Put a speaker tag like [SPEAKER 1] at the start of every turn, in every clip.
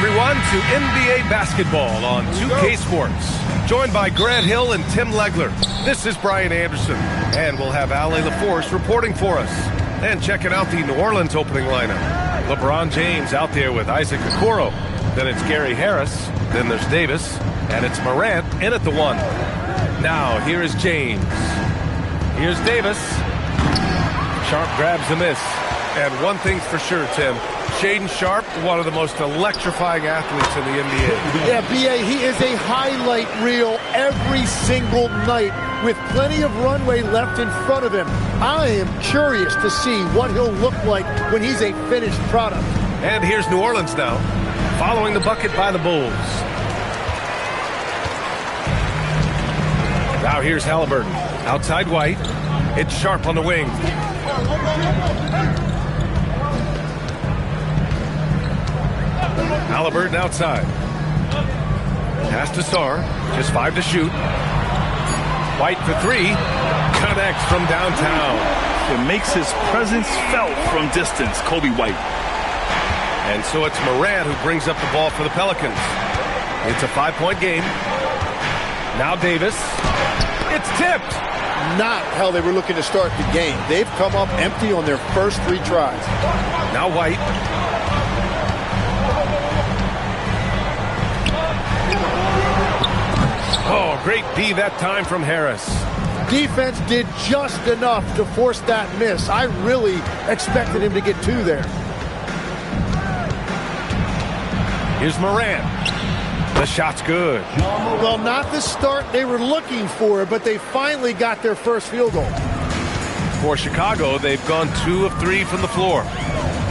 [SPEAKER 1] everyone, to NBA basketball on 2K Sports. Joined by Grant Hill and Tim Legler. This is Brian Anderson, and we'll have Ali LaForce reporting for us. And checking out the New Orleans opening lineup. LeBron James out there with Isaac Okoro. Then it's Gary Harris. Then there's Davis. And it's Morant in at the 1. Now, here is James. Here's Davis. Sharp grabs the miss. And one thing's for sure, Tim. Shaedon Sharpe, one of the most electrifying athletes in the NBA.
[SPEAKER 2] Yeah, B.A., he is a highlight reel every single night with plenty of runway left in front of him. I am curious to see what he'll look like when he's a finished product.
[SPEAKER 1] And here's New Orleans now, following the bucket by the Bulls. Now here's Halliburton, outside White. It's Sharpe on the wing. Halliburton outside. Pass to Sarr. Just 5 to shoot. White for 3. Connects from downtown.
[SPEAKER 3] It makes his presence felt from distance, Kobe White.
[SPEAKER 1] And so it's Morant who brings up the ball for the Pelicans. It's a 5-point game. Now Davis. It's tipped.
[SPEAKER 2] Not how they were looking to start the game. They've come up empty on their first 3 tries.
[SPEAKER 1] Now White. Oh, great D that time from Harris.
[SPEAKER 2] Defense did just enough to force that miss. I really expected him to get 2 there.
[SPEAKER 1] Here's Morant. The shot's good.
[SPEAKER 2] Well, not the start they were looking for, but they finally got their first field goal.
[SPEAKER 1] For Chicago, they've gone 2 of 3 from the floor.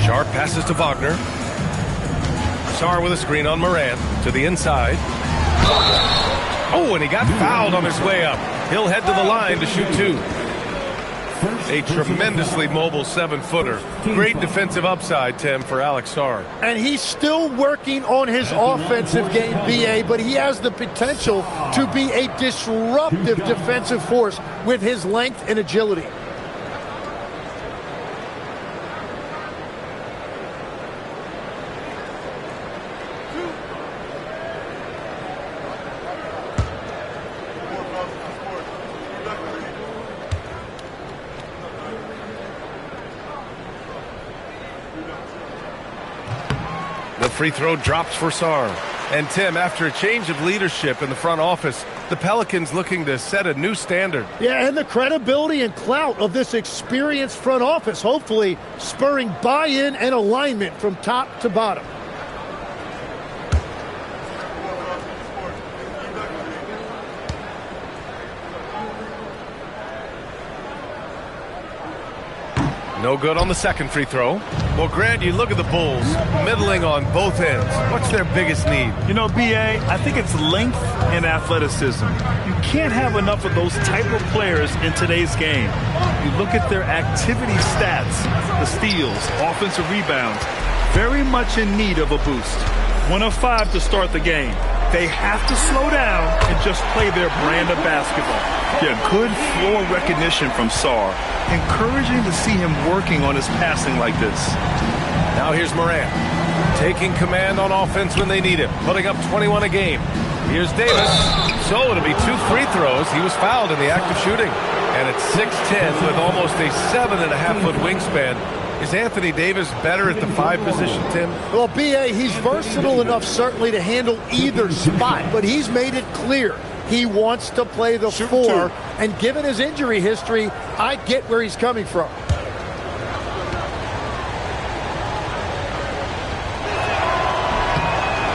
[SPEAKER 1] Sharpe passes to Wagner. Sarr with a screen on Morant to the inside. Oh, and he got fouled on his way up. He'll head to the line to shoot 2. A tremendously mobile 7-footer. Great defensive upside, Tim, for Alex Sarr.
[SPEAKER 2] And he's still working on his offensive game, B.A., but he has the potential to be a disruptive defensive force with his length and agility.
[SPEAKER 1] The free throw drops for Sarr. And Tim, after a change of leadership in the front office, the Pelicans looking to set a new standard.
[SPEAKER 2] Yeah, and the credibility and clout of this experienced front office, hopefully spurring buy-in and alignment from top to bottom.
[SPEAKER 1] No good on the second free throw. Well, Grant, you look at the Bulls, middling on both ends. What's their biggest need?
[SPEAKER 3] You know, B.A., I think it's length and athleticism. You can't have enough of those type of players in today's game. You look at their activity stats, the steals, offensive rebounds, very much in need of a boost. 1 of 5 to start the game. They have to slow down and just play their brand of basketball. Yeah, good floor recognition from Sarr. Encouraging to see him working on his passing like this.
[SPEAKER 1] Now here's Morant, taking command on offense when they need him, putting up 21 a game. Here's Davis. So it'll be 2 free throws. He was fouled in the act of shooting. And it's 6'10" with almost a 7.5-foot wingspan. Is Anthony Davis better at the 5 position, Tim?
[SPEAKER 2] Well, B.A., he's versatile enough certainly to handle either spot, but he's made it clear he wants to play the 4, and given his injury history, I get where he's coming from.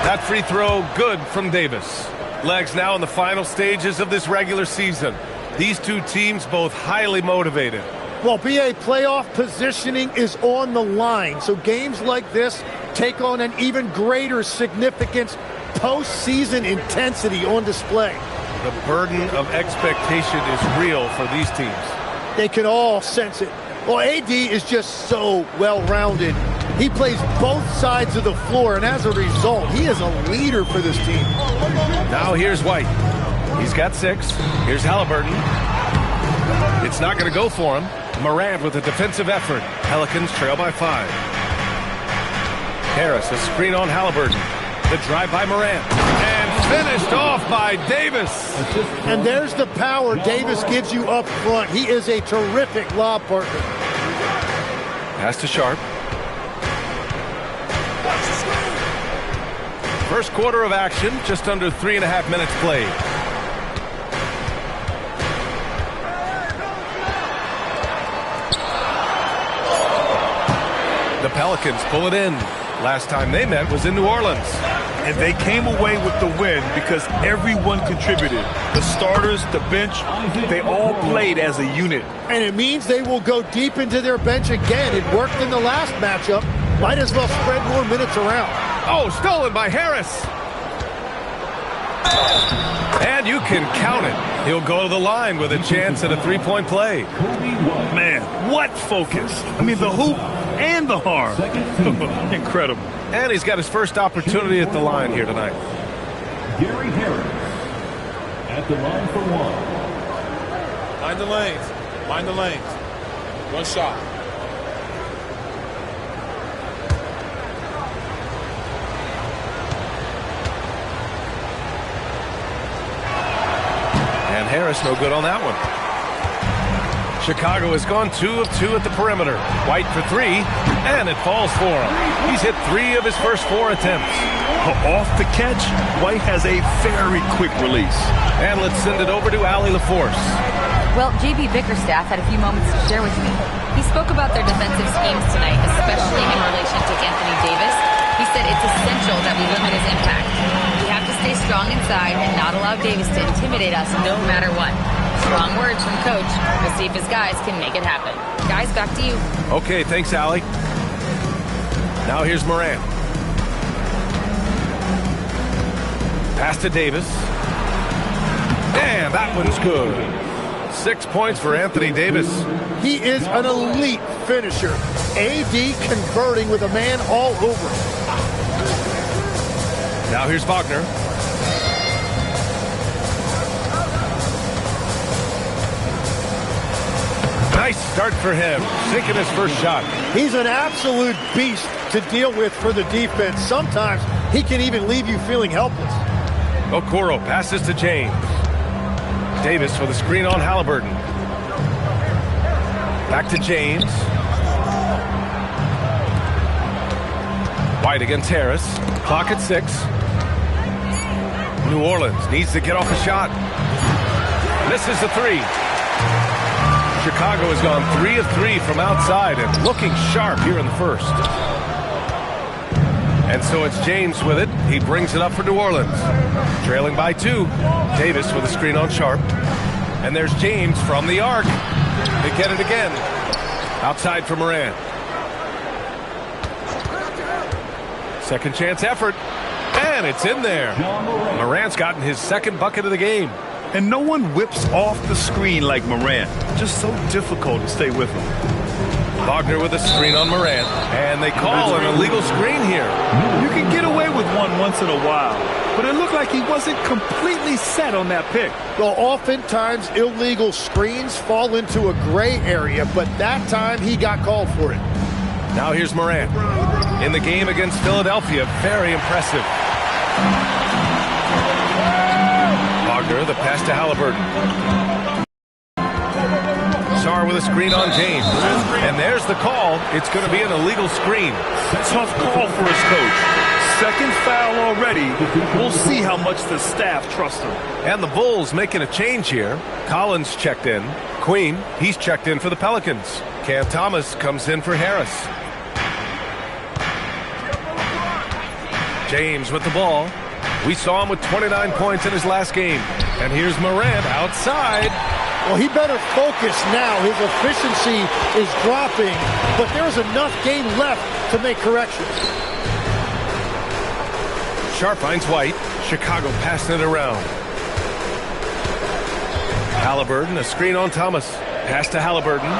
[SPEAKER 1] That free throw good from Davis. Legs now in the final stages of this regular season. These 2 teams both highly motivated.
[SPEAKER 2] Well, B.A., playoff positioning is on the line, so games like this take on an even greater significance. Postseason intensity on display.
[SPEAKER 1] The burden of expectation is real for these teams.
[SPEAKER 2] They can all sense it. Well, AD is just so well-rounded. He plays both sides of the floor, and as a result, he is a leader for this team.
[SPEAKER 1] Now here's White. He's got 6. Here's Halliburton. It's not going to go for him. Morant with a defensive effort. Pelicans trail by 5. Harris, a screen on Halliburton. The drive by Morant. And finished off by Davis.
[SPEAKER 2] And there's the power Davis gives you up front. He is a terrific lob partner.
[SPEAKER 1] Pass to Sharp. First quarter of action, just under 3.5 minutes played. The Pelicans pull it in. Last time they met was in New Orleans.
[SPEAKER 3] And they came away with the win because everyone contributed. The starters, the bench, they all played as a unit.
[SPEAKER 2] And it means they will go deep into their bench again. It worked in the last matchup. Might as well spread more minutes around.
[SPEAKER 1] Oh, stolen by Harris. And you can count it. He'll go to the line with a chance at a three-point play.
[SPEAKER 3] Man, what focus. I mean, the hoop and the harm. Incredible.
[SPEAKER 1] And he's got his first opportunity at the line here tonight.
[SPEAKER 4] Gary Harris at the line for one.
[SPEAKER 5] Mind the lanes. Mind the lanes. One shot.
[SPEAKER 1] And Harris no good on that one. Chicago has gone 2 of 2 at the perimeter. White for 3, and it falls for him. He's hit 3 of his first 4 attempts.
[SPEAKER 3] Off the catch, White has a very quick release.
[SPEAKER 1] And let's send it over to Allie LaForce.
[SPEAKER 6] Well, JB Bickerstaff had a few moments to share with me. He spoke about their defensive schemes tonight, especially in relation to Anthony Davis. He said it's essential that we limit his impact. We have to stay strong inside and not allow Davis to intimidate us no matter what. Strong words from Coach. We'll see if his guys can make it happen. Guys, back to you.
[SPEAKER 1] Okay, thanks, Allie. Now here's Morant. Pass to Davis. And that one's good. 6 points for Anthony Davis.
[SPEAKER 2] He is an elite finisher. AD converting with a man all over him.
[SPEAKER 1] Now here's Wagner. Nice start for him, sinking his first shot.
[SPEAKER 2] He's an absolute beast to deal with for the defense. Sometimes he can even leave you feeling helpless.
[SPEAKER 1] Okoro passes to James. Davis with a screen on Halliburton. Back to James. White against Harris. Clock at 6. New Orleans needs to get off a shot. Misses the 3. Chicago has gone 3 of 3 from outside and looking sharp here in the first. And so it's James with it. He brings it up for New Orleans. Trailing by 2. Davis with a screen on Sharp. And there's James from the arc. They get it again. Outside for Morant. Second chance effort. And it's in there. Morant's gotten his second bucket of the game.
[SPEAKER 3] And no one whips off the screen like Morant. Just so difficult to stay with him.
[SPEAKER 1] Wagner with a screen on Morant. And they call an illegal screen here.
[SPEAKER 3] You can get away with one once in a while. But it looked like he wasn't completely set on that pick.
[SPEAKER 2] Well, oftentimes illegal screens fall into a gray area, but that time he got called for it.
[SPEAKER 1] Now here's Morant. In the game against Philadelphia, very impressive. Wagner, the pass to Halliburton. Sarr with a screen on James. And there's the call. It's going to be an illegal screen.
[SPEAKER 3] Tough call for his coach. Second foul already. We'll see how much the staff trusts him.
[SPEAKER 1] And the Bulls making a change here. Collins checked in. Queen, he's checked in for the Pelicans. Cam Thomas comes in for Harris. James with the ball. We saw him with 29 points in his last game. And here's Morant outside.
[SPEAKER 2] Well, he better focus now. His efficiency is dropping, but there's enough game left to make corrections.
[SPEAKER 1] Sharp finds White. Chicago passing it around. Halliburton, a screen on Thomas. Pass to Halliburton.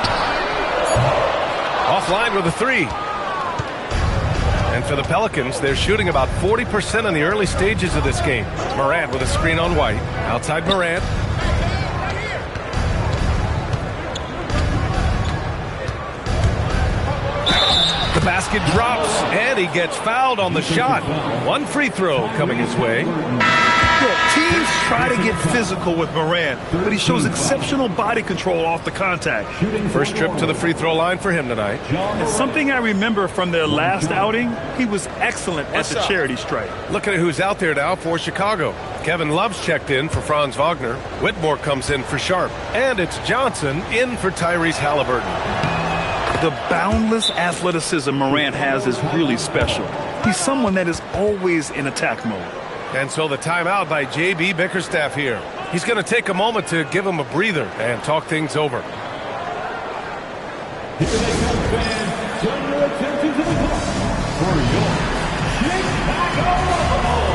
[SPEAKER 1] Offline with a 3. And for the Pelicans, they're shooting about 40% in the early stages of this game. Morant with a screen on White. Outside Morant. The basket drops, and he gets fouled on the shot. One free throw coming his way.
[SPEAKER 3] Look, teams try to get physical with Morant, but he shows exceptional body control off the contact.
[SPEAKER 1] First trip to the free throw line for him tonight.
[SPEAKER 3] And something I remember from their last outing, he was excellent at the charity stripe.
[SPEAKER 1] Look at who's out there now for Chicago. Kevin Love's checked in for Franz Wagner. Whitmore comes in for Sharp. And it's Johnson in for Tyrese Halliburton.
[SPEAKER 3] The boundless athleticism Morant has is really special. He's someone that is always in attack mode.
[SPEAKER 1] And so the timeout by J.B. Bickerstaff here. He's going to take a moment to give him a breather and talk things over.
[SPEAKER 4] Here they come, fans. Turn your attention to the clock for your Chicago Bulls.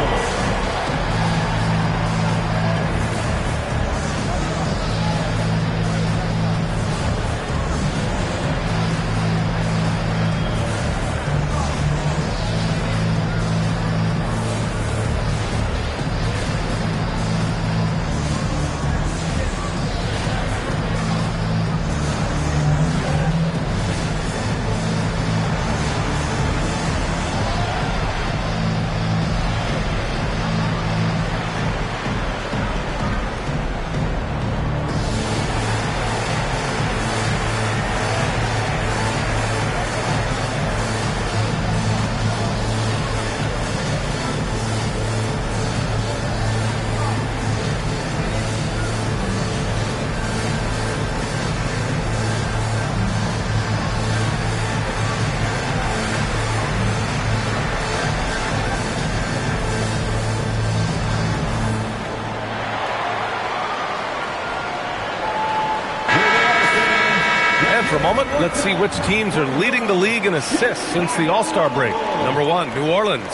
[SPEAKER 1] For a moment, let's see which teams are leading the league in assists since the All-Star break. Number 1, New Orleans.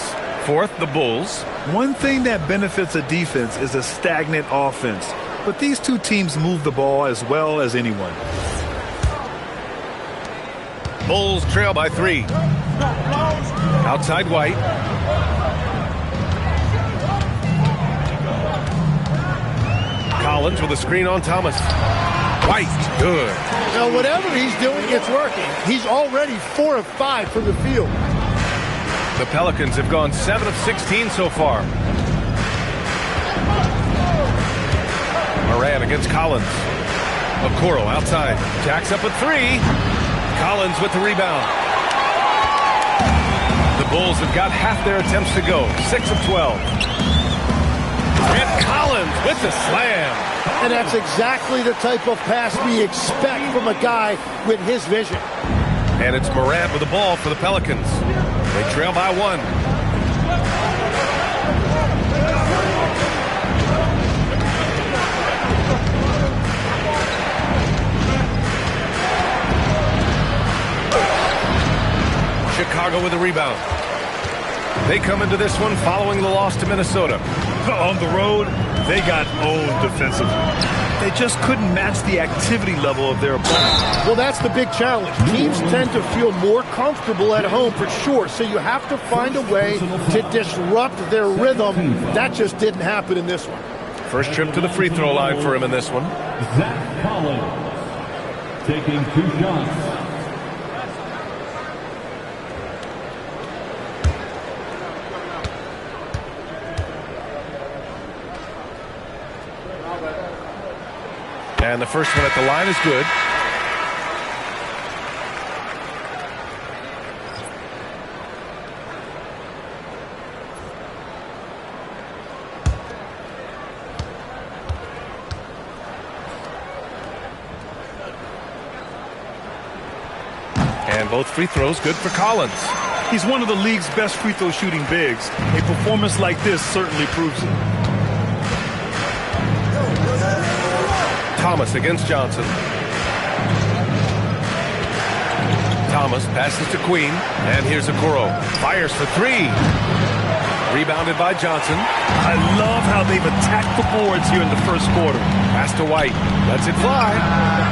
[SPEAKER 1] 4th, the Bulls.
[SPEAKER 3] One thing that benefits a defense is a stagnant offense. But these two teams move the ball as well as anyone.
[SPEAKER 1] Bulls trail by 3. Outside White. Collins with a screen on Thomas. White, good.
[SPEAKER 2] Now, whatever he's doing, it's working. He's already 4 of 5 from the field.
[SPEAKER 1] The Pelicans have gone 7 of 16 so far. Moran against Collins. Okoro outside. Jacks up a 3. Collins with the rebound. The Bulls have got half their attempts to go. 6 of 12. And Collins with the slam.
[SPEAKER 2] And that's exactly the type of pass we expect from a guy with his vision.
[SPEAKER 1] And it's Morant with the ball for the Pelicans. They trail by 1. Chicago with a rebound. They come into this one following the loss to Minnesota.
[SPEAKER 3] On the road, they got owned defensively. They just couldn't match the activity level of their opponent.
[SPEAKER 2] Well, that's the big challenge. Teams tend to feel more comfortable at home for sure, so you have to find a way to disrupt their rhythm. That just didn't happen in this one.
[SPEAKER 1] First trip to the free throw line for him in this one.
[SPEAKER 4] Zach Collins taking 2 shots.
[SPEAKER 1] And the first one at the line is good. And both free throws good for Collins.
[SPEAKER 3] He's one of the league's best free throw shooting bigs. A performance like this certainly proves it.
[SPEAKER 1] Thomas against Johnson. Thomas passes to Queen, and here's Okoro. Fires for 3. Rebounded by Johnson.
[SPEAKER 3] I love how they've attacked the boards here in the first quarter.
[SPEAKER 1] Pass to White. Lets it fly.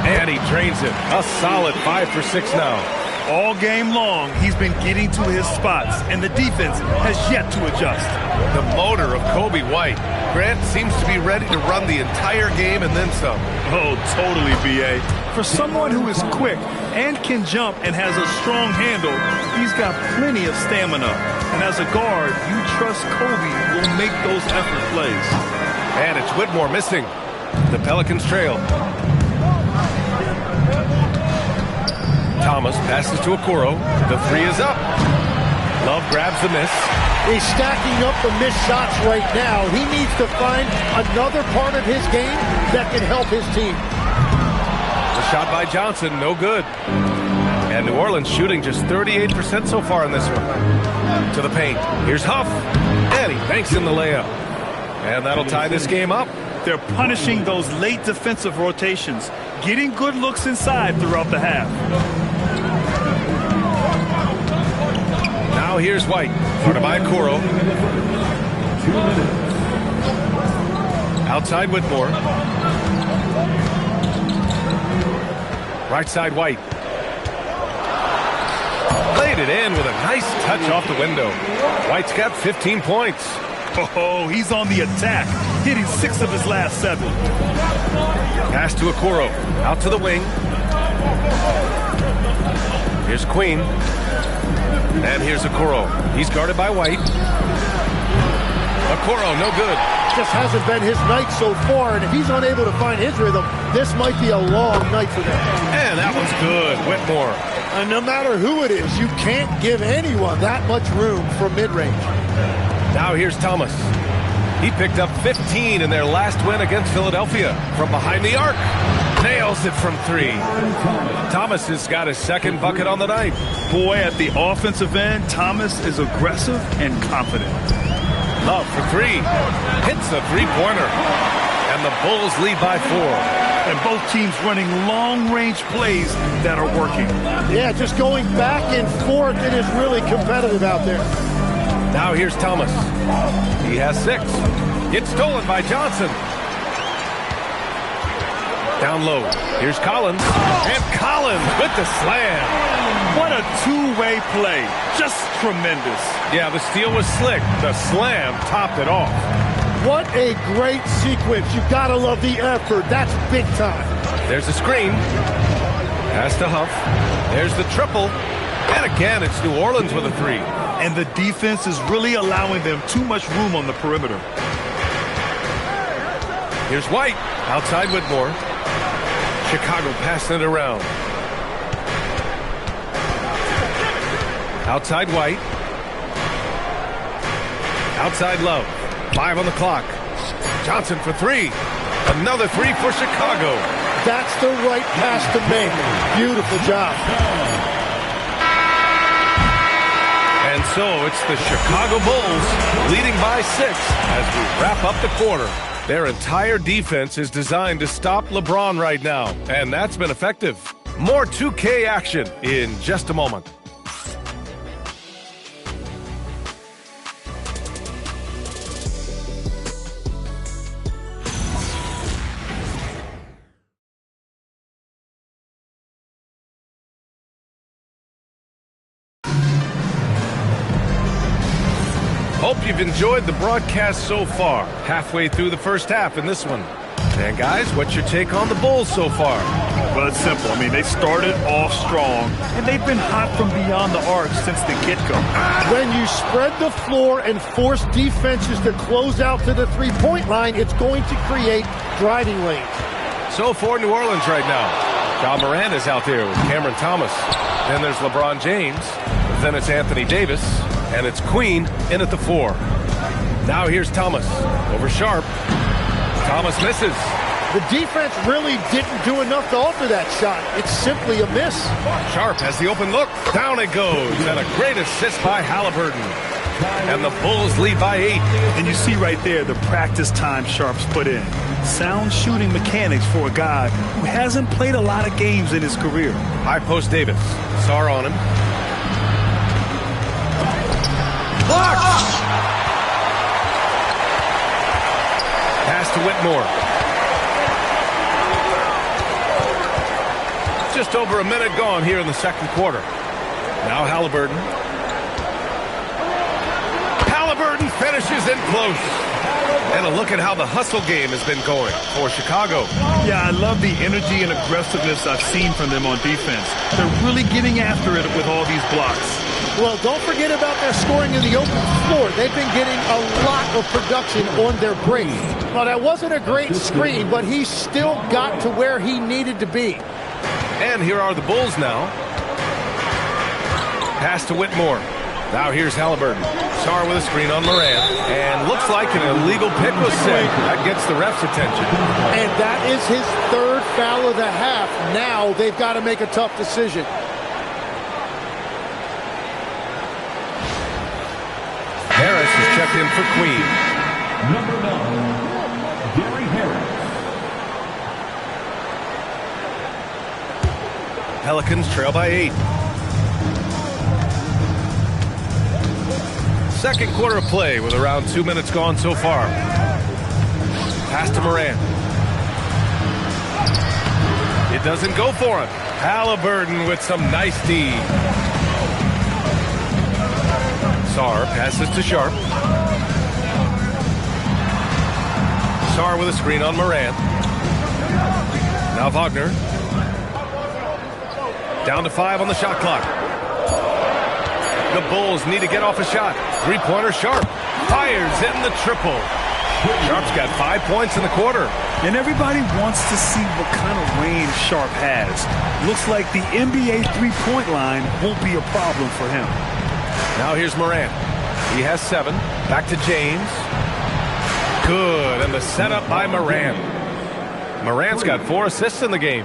[SPEAKER 1] And he drains it. A solid 5 for 6 now.
[SPEAKER 3] All game long, he's been getting to his spots, and the defense has yet to adjust.
[SPEAKER 1] The motor of Kobe White. Grant seems to be ready to run the entire game and then some.
[SPEAKER 3] Oh, totally, B.A. For someone who is quick and can jump and has a strong handle, he's got plenty of stamina. And as a guard, you trust Kobe will make those effort plays.
[SPEAKER 1] And it's Whitmore missing. The Pelicans trail. Thomas passes to Okoro. The three is up. Love grabs the miss.
[SPEAKER 2] He's stacking up the missed shots right now. He needs to find another part of his game that can help his team.
[SPEAKER 1] The shot by Johnson, no good. And New Orleans shooting just 38% so far in this one. To the paint. Here's Huff. And he banks in the layup. And that'll tie this game up.
[SPEAKER 3] They're punishing those late defensive rotations, getting good looks inside throughout the half.
[SPEAKER 1] Now here's White. Guarded by Okoro.
[SPEAKER 4] 2 minutes.
[SPEAKER 1] Outside Whitmore. Right side White. Laid it in with a nice touch off the window. White's got 15 points.
[SPEAKER 3] Oh, he's on the attack, hitting 6 of his last 7.
[SPEAKER 1] Pass to Okoro. Out to the wing. Here's Queen. And here's Okoro. He's guarded by White. Okoro, no good.
[SPEAKER 2] Just hasn't been his night so far, and if he's unable to find his rhythm, this might be a long night for them.
[SPEAKER 1] And that one's good. Whitmore.
[SPEAKER 2] And no matter who it is, you can't give anyone that much room from mid-range.
[SPEAKER 1] Now here's Thomas. He picked up 15 in their last win against Philadelphia. From behind the arc. Nails it from 3. Thomas has got his second bucket on the night.
[SPEAKER 3] Boy, at the offensive end, Thomas is aggressive and confident.
[SPEAKER 1] Love for 3. Hits a three-pointer. And the Bulls lead by 4.
[SPEAKER 3] And both teams running long-range plays that are working.
[SPEAKER 2] Yeah, just going back and forth. It is really competitive out there.
[SPEAKER 1] Now here's Thomas. He has 6. It's stolen by Johnson. Down low. Here's Collins. And Collins with the slam.
[SPEAKER 3] What a two-way play. Just tremendous.
[SPEAKER 1] Yeah, the steal was slick. The slam topped it off.
[SPEAKER 2] What a great sequence. You've got to love the effort. That's big time.
[SPEAKER 1] There's the screen. Pass to Huff. There's the triple. And again, it's New Orleans with a 3.
[SPEAKER 3] And the defense is really allowing them too much room on the perimeter.
[SPEAKER 1] Here's White. Outside Whitmore. Chicago passing it around. Outside White. Outside Love. 5 on the clock. Johnson for 3. Another 3 for Chicago.
[SPEAKER 2] That's the right pass to make. Beautiful job.
[SPEAKER 1] And so it's the Chicago Bulls leading by 6 as we wrap up the quarter. Their entire defense is designed to stop LeBron right now, and that's been effective. More 2K action in just a moment. Hope you've enjoyed the broadcast so far. Halfway through the first half in this one. And guys, what's your take on the Bulls so far?
[SPEAKER 3] Well, it's simple. I mean, they started off strong, and they've been hot from beyond the arc since the get-go.
[SPEAKER 2] When you spread the floor and force defenses to close out to the three-point line, it's going to create driving lanes.
[SPEAKER 1] So for New Orleans right now, Ja Morant is out there with Cameron Thomas. Then there's LeBron James. Then it's Anthony Davis. And it's Queen in at the 4. Now here's Thomas over Sharp. Thomas misses.
[SPEAKER 2] The defense really didn't do enough to alter that shot. It's simply a miss.
[SPEAKER 1] Sharp has the open look. Down it goes. And a great assist by Halliburton. And the Bulls lead by 8.
[SPEAKER 3] And you see right there the practice time Sharp's put in. Sound shooting mechanics for a guy who hasn't played a lot of games in his career.
[SPEAKER 1] High post Davis. Sar on him. Blocked! Pass to Whitmore. Just over a minute gone here in the second quarter. Now Halliburton. Halliburton finishes. finishes in close. And a look at how the hustle game has been going for Chicago.
[SPEAKER 3] Yeah, I love the energy and aggressiveness I've seen from them on defense. They're really getting after it with all these blocks.
[SPEAKER 2] Well, don't forget about their scoring in the open floor. They've been getting a lot of production on their break. Well, that wasn't a great screen, but he still got to where he needed to be.
[SPEAKER 1] And here are the Bulls now. Pass to Whitmore. Now here's Halliburton. Sarr with a screen on Moran. And looks like an illegal pick was set. That gets the ref's attention.
[SPEAKER 2] And that is his third foul of the half. Now they've got to make a tough decision.
[SPEAKER 1] Harris is checked in for Queen.
[SPEAKER 4] Number 9, Gary Harris.
[SPEAKER 1] Pelicans trail by 8. Second quarter of play with around 2 minutes gone so far. Pass to Moran. It doesn't go for him. Halliburton with some nice D. Sarr passes to Sharp. Sarr with a screen on Moran. Now Wagner. Down to 5 on the shot clock. The Bulls need to get off a shot. Three-pointer Sharp. Fires in the triple. Sharp's got 5 points in the quarter.
[SPEAKER 3] And everybody wants to see what kind of range Sharp has. Looks like the NBA three-point line won't be a problem for him.
[SPEAKER 1] Now here's Moran. He has 7. Back to James. Good. And the setup by Moran. Moran's got 4 assists in the game.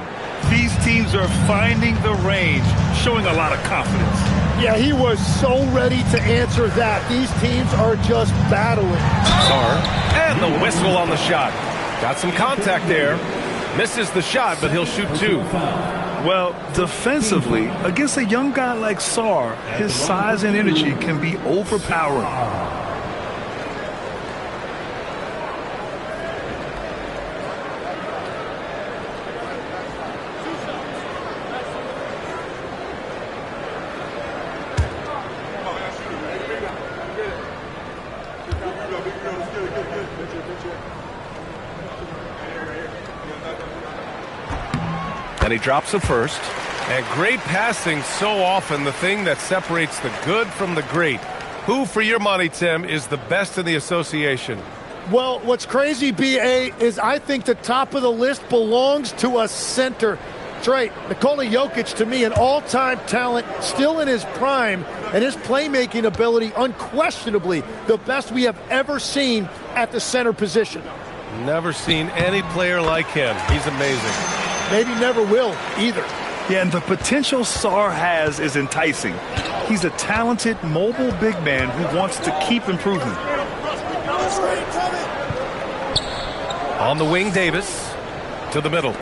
[SPEAKER 3] These teams are finding the range, showing a lot of confidence.
[SPEAKER 2] Yeah, he was so ready to answer that. These teams are just battling.
[SPEAKER 1] Sarr. And the whistle on the shot. Got some contact there. Misses the shot, but he'll shoot 2.
[SPEAKER 3] Well, defensively, against a young guy like Sarr, his size and energy can be overpowering.
[SPEAKER 1] And he drops the first. And great passing, so often the thing that separates the good from the great. Who, for your money, Tim, is the best in the association?
[SPEAKER 2] Well, what's crazy, B.A., is I think the top of the list belongs to a center. That's right. Nikola Jokic, to me, an all-time talent, still in his prime, and his playmaking ability, unquestionably, the best we have ever seen at the center position.
[SPEAKER 1] Never seen any player like him. He's amazing.
[SPEAKER 2] Maybe never will either.
[SPEAKER 3] Yeah, and the potential Sarr has is enticing. He's a talented, mobile big man who wants to keep improving.
[SPEAKER 1] On the wing, Davis to the middle.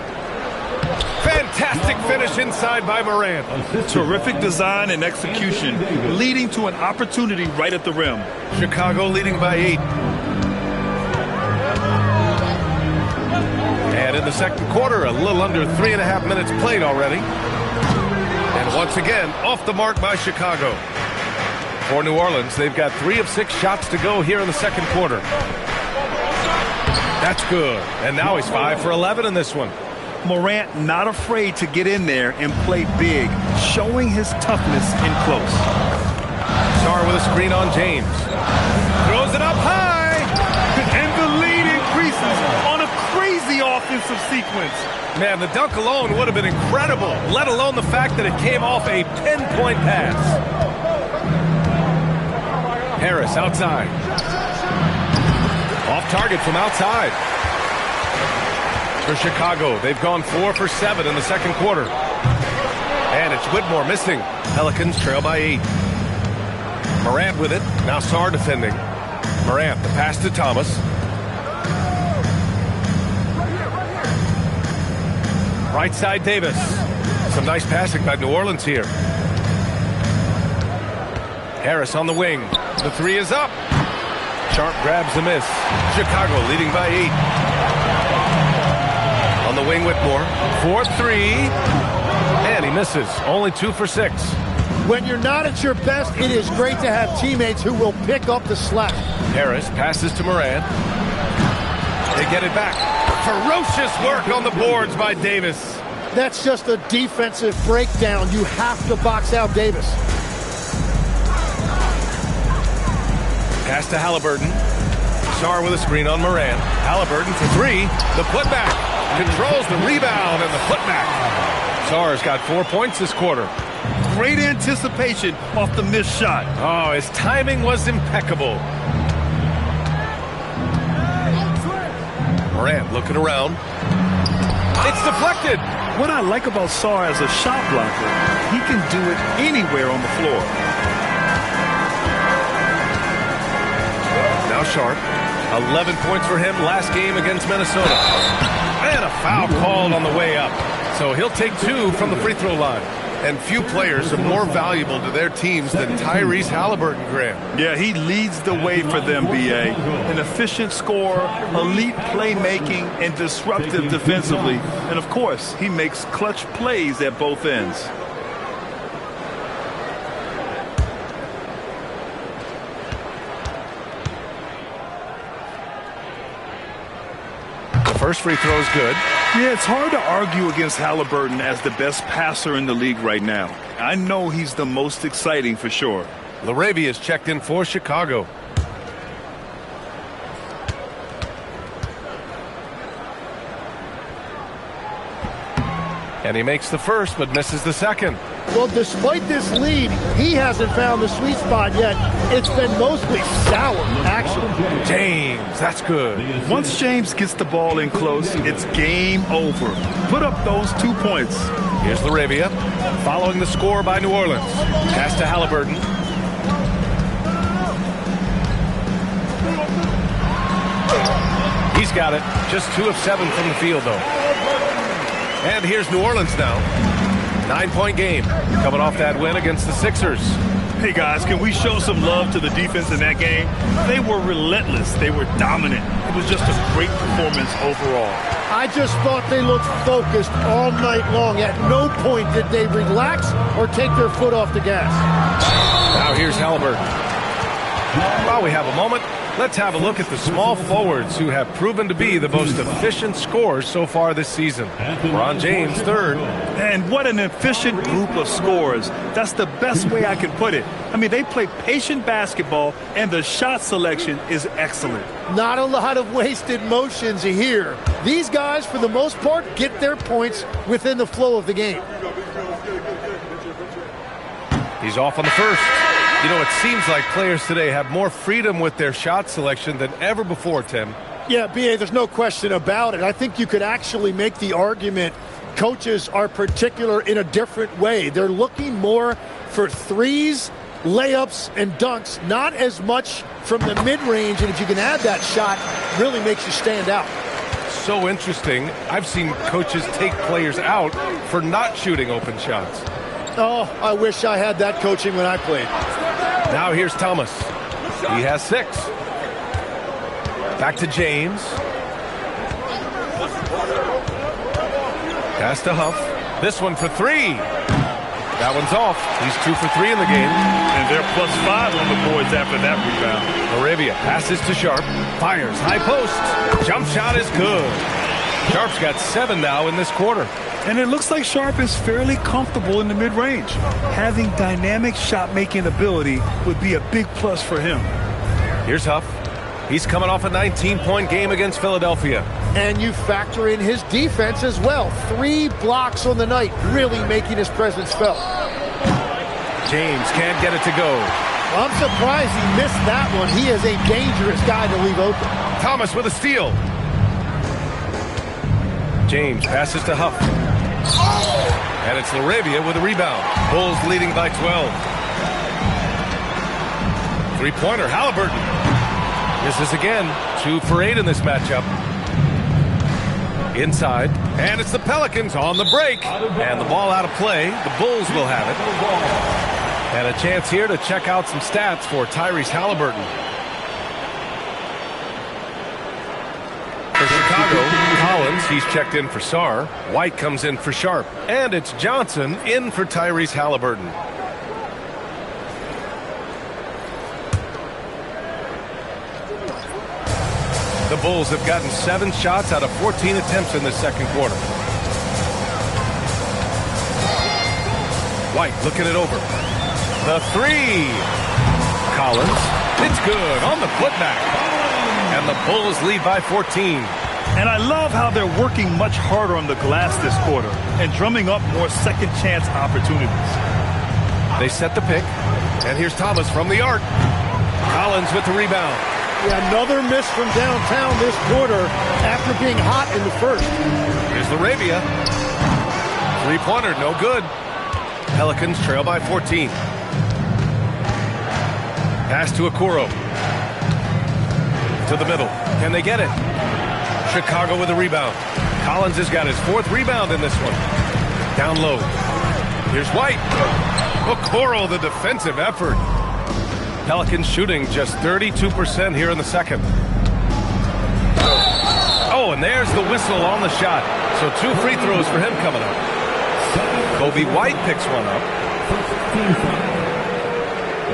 [SPEAKER 1] Fantastic finish inside by Moran.
[SPEAKER 3] Terrific design and execution, leading to an opportunity right at the rim.
[SPEAKER 1] Chicago leading by 8. And in the second quarter, a little under 3.5 minutes played already. And once again, off the mark by Chicago. For New Orleans, they've got 3 of 6 shots to go here in the second quarter. That's good. And now he's 5 for 11 in this one.
[SPEAKER 3] Morant not afraid to get in there and play big, showing his toughness in close.
[SPEAKER 1] Sarr with a screen on James. Throws it up high.
[SPEAKER 3] And the lead increases on a crazy offensive sequence.
[SPEAKER 1] Man, the dunk alone would have been incredible, let alone the fact that it came off a pinpoint pass. Harris outside. Off target from outside. For Chicago, they've gone 4 for 7 in the second quarter. And it's Whitmore missing. Pelicans trail by 8. Morant with it. Now Sarr defending. Morant, the pass to Thomas. Right side, Davis. Some nice passing by New Orleans here. Harris on the wing. The 3 is up. Sharp grabs the miss. Chicago leading by 8. On the wing, Whitmore. 4-3. And he misses. Only 2 for 6.
[SPEAKER 2] When you're not at your best, it is great to have teammates who will pick up the slack.
[SPEAKER 1] Harris passes to Moran. They get it back. Ferocious work on the boards by Davis.
[SPEAKER 2] That's just a defensive breakdown. You have to box out Davis.
[SPEAKER 1] Pass to Halliburton. Sarr with a screen on Moran. Halliburton for three. The putback. Controls the rebound and the putback. Sarr's got 4 points this quarter.
[SPEAKER 3] Great anticipation off the missed shot.
[SPEAKER 1] Oh, his timing was impeccable. Moran looking around. It's deflected.
[SPEAKER 3] What I like about Sarr as a shot blocker, he can do it anywhere on the floor.
[SPEAKER 1] Now Sharp. 11 points for him last game against Minnesota. And a foul called on the way up. So he'll take 2 from the free throw line. And few players are more valuable to their teams than Tyrese Halliburton, Graham.
[SPEAKER 3] Yeah, he leads the way for them, B.A. An efficient scorer, elite playmaking, and disruptive defensively. And, of course, he makes clutch plays at both ends.
[SPEAKER 1] First free throw is good.
[SPEAKER 3] Yeah, it's hard to argue against Halliburton as the best passer in the league right now. I know he's the most exciting for sure.
[SPEAKER 1] LaRavia is checked in for Chicago. And he makes the first but misses the second.
[SPEAKER 2] Well, despite this lead, he hasn't found the sweet spot yet. It's been mostly sour action.
[SPEAKER 1] James, that's good.
[SPEAKER 3] Once James gets the ball in close, it's game over. Put up those 2 points.
[SPEAKER 1] Here's LaRavia, following the score by New Orleans. Pass to Halliburton. He's got it. Just 2 of 7 from the field, though. And here's New Orleans now. 9-point game. Coming off that win against the Sixers.
[SPEAKER 3] Hey, guys, can we show some love to the defense in that game? They were relentless. They were dominant. It was just a great performance overall.
[SPEAKER 2] I just thought they looked focused all night long. At no point did they relax or take their foot off the gas.
[SPEAKER 1] Now here's Halliburton. While we have a moment, let's have a look at the small forwards who have proven to be the most efficient scorers so far this season. Ron James, third.
[SPEAKER 3] And what an efficient group of scorers. That's the best way I can put it. I mean, they play patient basketball, and the shot selection is excellent.
[SPEAKER 2] Not a lot of wasted motions here. These guys, for the most part, get their points within the flow of the game.
[SPEAKER 1] He's off on the first. You know, it seems like players today have more freedom with their shot selection than ever before, Tim.
[SPEAKER 2] Yeah, B.A., there's no question about it. I think you could actually make the argument coaches are particular in a different way. They're looking more for threes, layups, and dunks, not as much from the mid-range. And if you can add that shot, really makes you stand out.
[SPEAKER 1] So interesting. I've seen coaches take players out for not shooting open shots.
[SPEAKER 2] Oh, I wish I had that coaching when I played.
[SPEAKER 1] Now here's Thomas. He has 6. Back to James. Pass to Huff. This one for 3. That one's off. He's 2 for 3 in the game.
[SPEAKER 3] And they're +5 on the boards after that rebound.
[SPEAKER 1] Arabia passes to Sharp. Fires. High post. Jump shot is good. Sharp's got 7 now in this quarter.
[SPEAKER 3] And it looks like Sharp is fairly comfortable in the mid-range. Having dynamic shot-making ability would be a big plus for him.
[SPEAKER 1] Here's Huff. He's coming off a 19-point game against Philadelphia.
[SPEAKER 2] And you factor in his defense as well. 3 blocks on the night, really making his presence felt.
[SPEAKER 1] James can't get it to go.
[SPEAKER 2] I'm surprised he missed that one. He is a dangerous guy to leave open.
[SPEAKER 1] Thomas with a steal. James passes to Huff. And it's LaRavia with a rebound. Bulls leading by 12. Three-pointer, Halliburton. Misses again. 2 for 8 in this matchup. Inside. And it's the Pelicans on the break. And the ball out of play. The Bulls will have it. And a chance here to check out some stats for Tyrese Halliburton. For Chicago, Collins, he's checked in for Sarr. White comes in for Sharp. And it's Johnson in for Tyrese Halliburton. The Bulls have gotten 7 shots out of 14 attempts in the second quarter. White looking it over. The 3. Collins. It's good on the putback. And the Bulls lead by 14.
[SPEAKER 3] And I love how they're working much harder on the glass this quarter and drumming up more second chance opportunities.
[SPEAKER 1] They set the pick. And here's Thomas from the arc. Collins with the rebound.
[SPEAKER 2] Yeah, another miss from downtown this quarter after being hot in the first.
[SPEAKER 1] Here's LaRavia. 3-pointer, no good. Pelicans trail by 14. Pass to Okoro. To the middle. Can they get it? Chicago with a rebound. Collins has got his 4th rebound in this one. Down low. Here's White. Okoro, the defensive effort. Pelicans shooting just 32% here in the second. Oh, and there's the whistle on the shot. So 2 free throws for him coming up. Kobe White picks one up.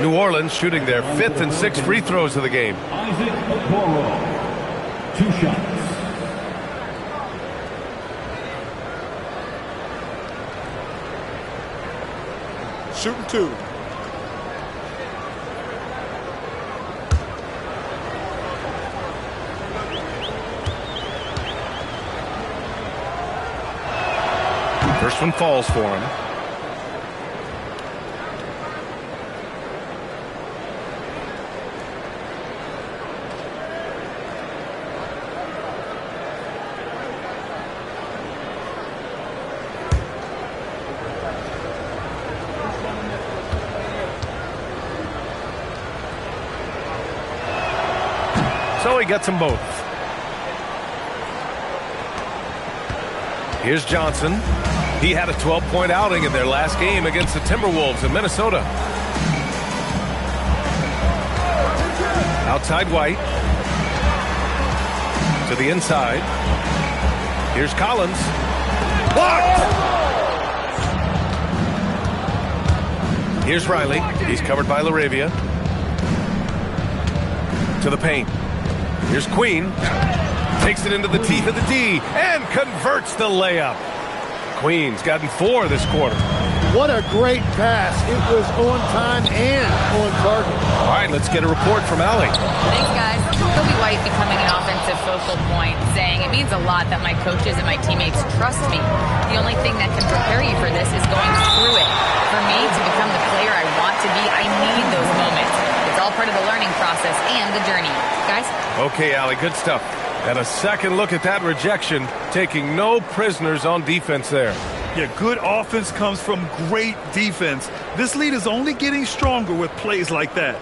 [SPEAKER 1] New Orleans shooting their 5th and 6th free throws of the game.
[SPEAKER 4] Isaac Okoro, 2 shots.
[SPEAKER 5] Shooting 2.
[SPEAKER 1] First one falls for him. So he gets them both. Here's Johnson. He had a 12-point outing in their last game against the Timberwolves in Minnesota. Outside White. To the inside. Here's Collins. Blocked! Here's Riley. He's covered by LaRavia. To the paint. Here's Queen. Takes it into the teeth of the D and converts the layup. Queen's gotten 4 this quarter.
[SPEAKER 2] What a great pass. It was on time and on target.
[SPEAKER 1] All right, let's get a report from Allie.
[SPEAKER 6] Thanks, guys. Kobe White becoming an offensive focal point, saying it means a lot that my coaches and my teammates trust me. The only thing that can prepare you for this is going through it. For me to become the player I want to be, I need those moments. It's all part of the learning process and the journey. Guys?
[SPEAKER 1] Okay, Allie, good stuff. And a second look at that rejection, taking no prisoners on defense there.
[SPEAKER 3] Yeah, good offense comes from great defense. This lead is only getting stronger with plays like that.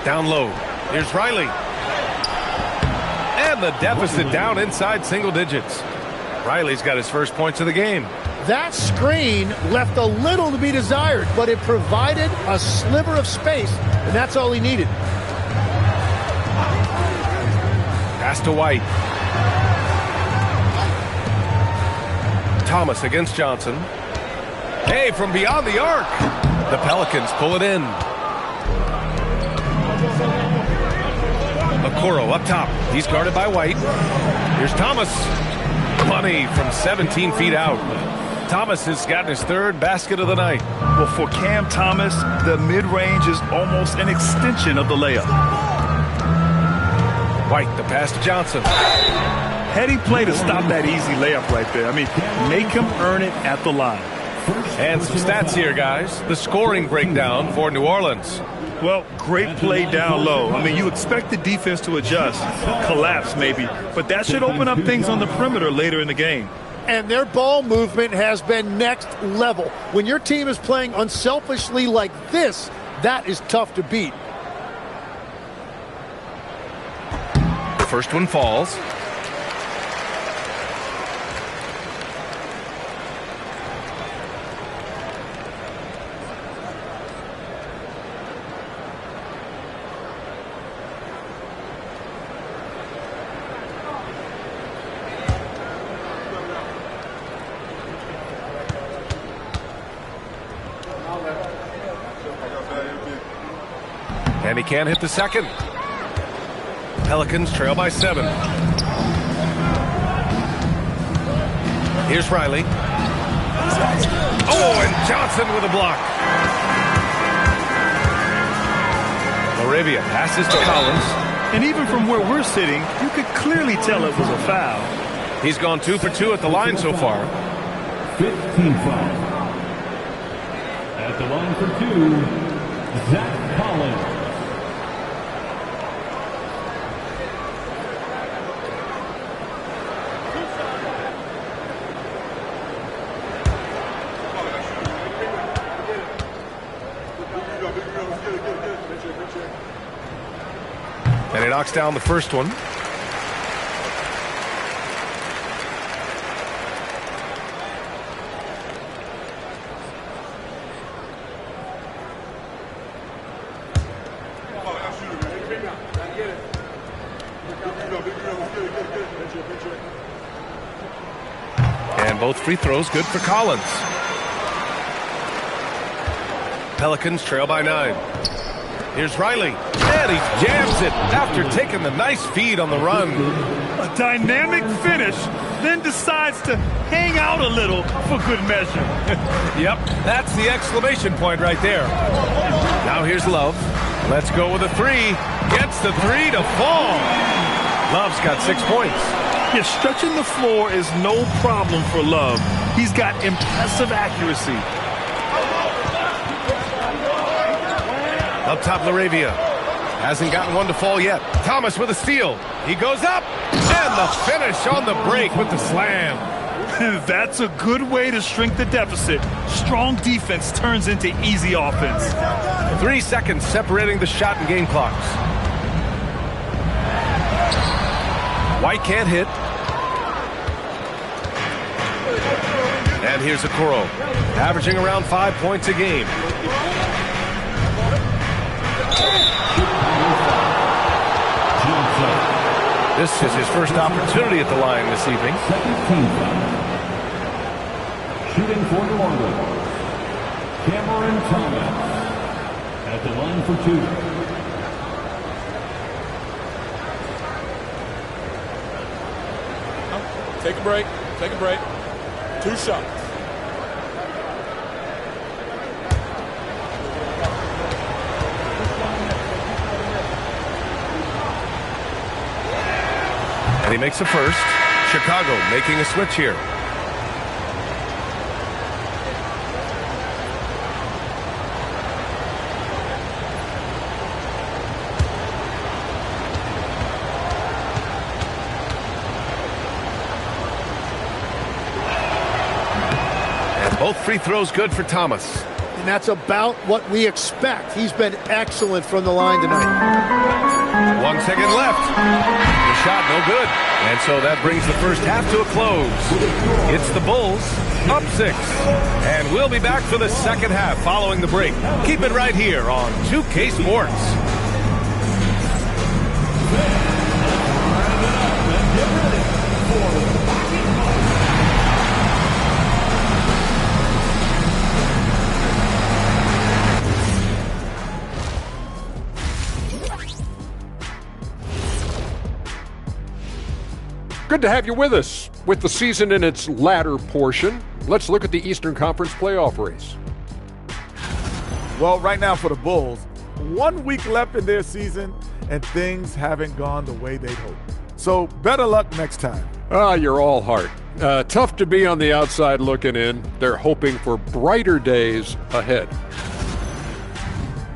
[SPEAKER 1] Down low. Here's Riley. And the deficit down inside single digits. Riley's got his first points of the game.
[SPEAKER 2] That screen left a little to be desired, but it provided a sliver of space, and that's all he needed.
[SPEAKER 1] Pass to White. Thomas against Johnson. Hey, from beyond the arc. The Pelicans pull it in. Okoro up top. He's guarded by White. Here's Thomas. Money from 17 feet out. Thomas has gotten his 3rd basket of the night.
[SPEAKER 3] Well, for Cam Thomas, the mid-range is almost an extension of the layup.
[SPEAKER 1] White, the pass to Johnson.
[SPEAKER 3] Heady play to stop that easy layup right there. I mean, make him earn it at the line.
[SPEAKER 1] And some stats here, guys. The scoring breakdown for New Orleans.
[SPEAKER 3] Well, great play down low. I mean, you expect the defense to adjust, collapse maybe, but that should open up things on the perimeter later in the game.
[SPEAKER 2] And their ball movement has been next level. When your team is playing unselfishly like this, that is tough to beat.
[SPEAKER 1] First one falls. And he can't hit the second. Pelicans trail by 7. Here's Riley. Oh, and Johnson with a block. Laravia passes to Collins.
[SPEAKER 3] And even from where we're sitting, you could clearly tell it was a foul.
[SPEAKER 1] He's gone 2 for 2 at the line so far.
[SPEAKER 4] 15 foul. At the line for 2, Zach Collins.
[SPEAKER 1] And he knocks down the first one. And both free throws good for Collins. Pelicans trail by 9. Here's Riley, and he jams it after taking the nice feed on the run.
[SPEAKER 3] A dynamic finish, then decides to hang out a little for good measure.
[SPEAKER 1] Yep, that's the exclamation point right there. Now here's Love. Let's go with a 3. Gets the 3 to fall. Love's got 6 points.
[SPEAKER 3] Yeah, stretching the floor is no problem for Love. He's got impressive accuracy.
[SPEAKER 1] Up top, Laravia. Hasn't gotten one to fall yet. Thomas with a steal. He goes up, and the finish on the break with the slam.
[SPEAKER 3] That's a good way to shrink the deficit. Strong defense turns into easy offense.
[SPEAKER 1] 3 seconds separating the shot and game clocks. White can't hit. And here's Okoro, averaging around 5 points a game. This is his first opportunity at the line this evening.
[SPEAKER 4] Shooting for New Orleans, Cameron Thomas. At the line for 2.
[SPEAKER 5] Take a break. Take a break. 2 shots.
[SPEAKER 1] And he makes a first. Chicago making a switch here. And both free throws good for Thomas.
[SPEAKER 2] And that's about what we expect. He's been excellent from the line tonight.
[SPEAKER 1] 1 second left. The shot no good. And so that brings the first half to a close. It's the Bulls up 6. And we'll be back for the second half following the break. Keep it right here on 2K Sports.
[SPEAKER 7] Good to have you with us. With the season in its latter portion, let's look at the Eastern Conference playoff race.
[SPEAKER 8] Well, right now for the Bulls, 1 week left in their season, and things haven't gone the way they'd hoped. So better luck next time.
[SPEAKER 7] You're all heart. Tough to be on the outside looking in. They're hoping for brighter days ahead.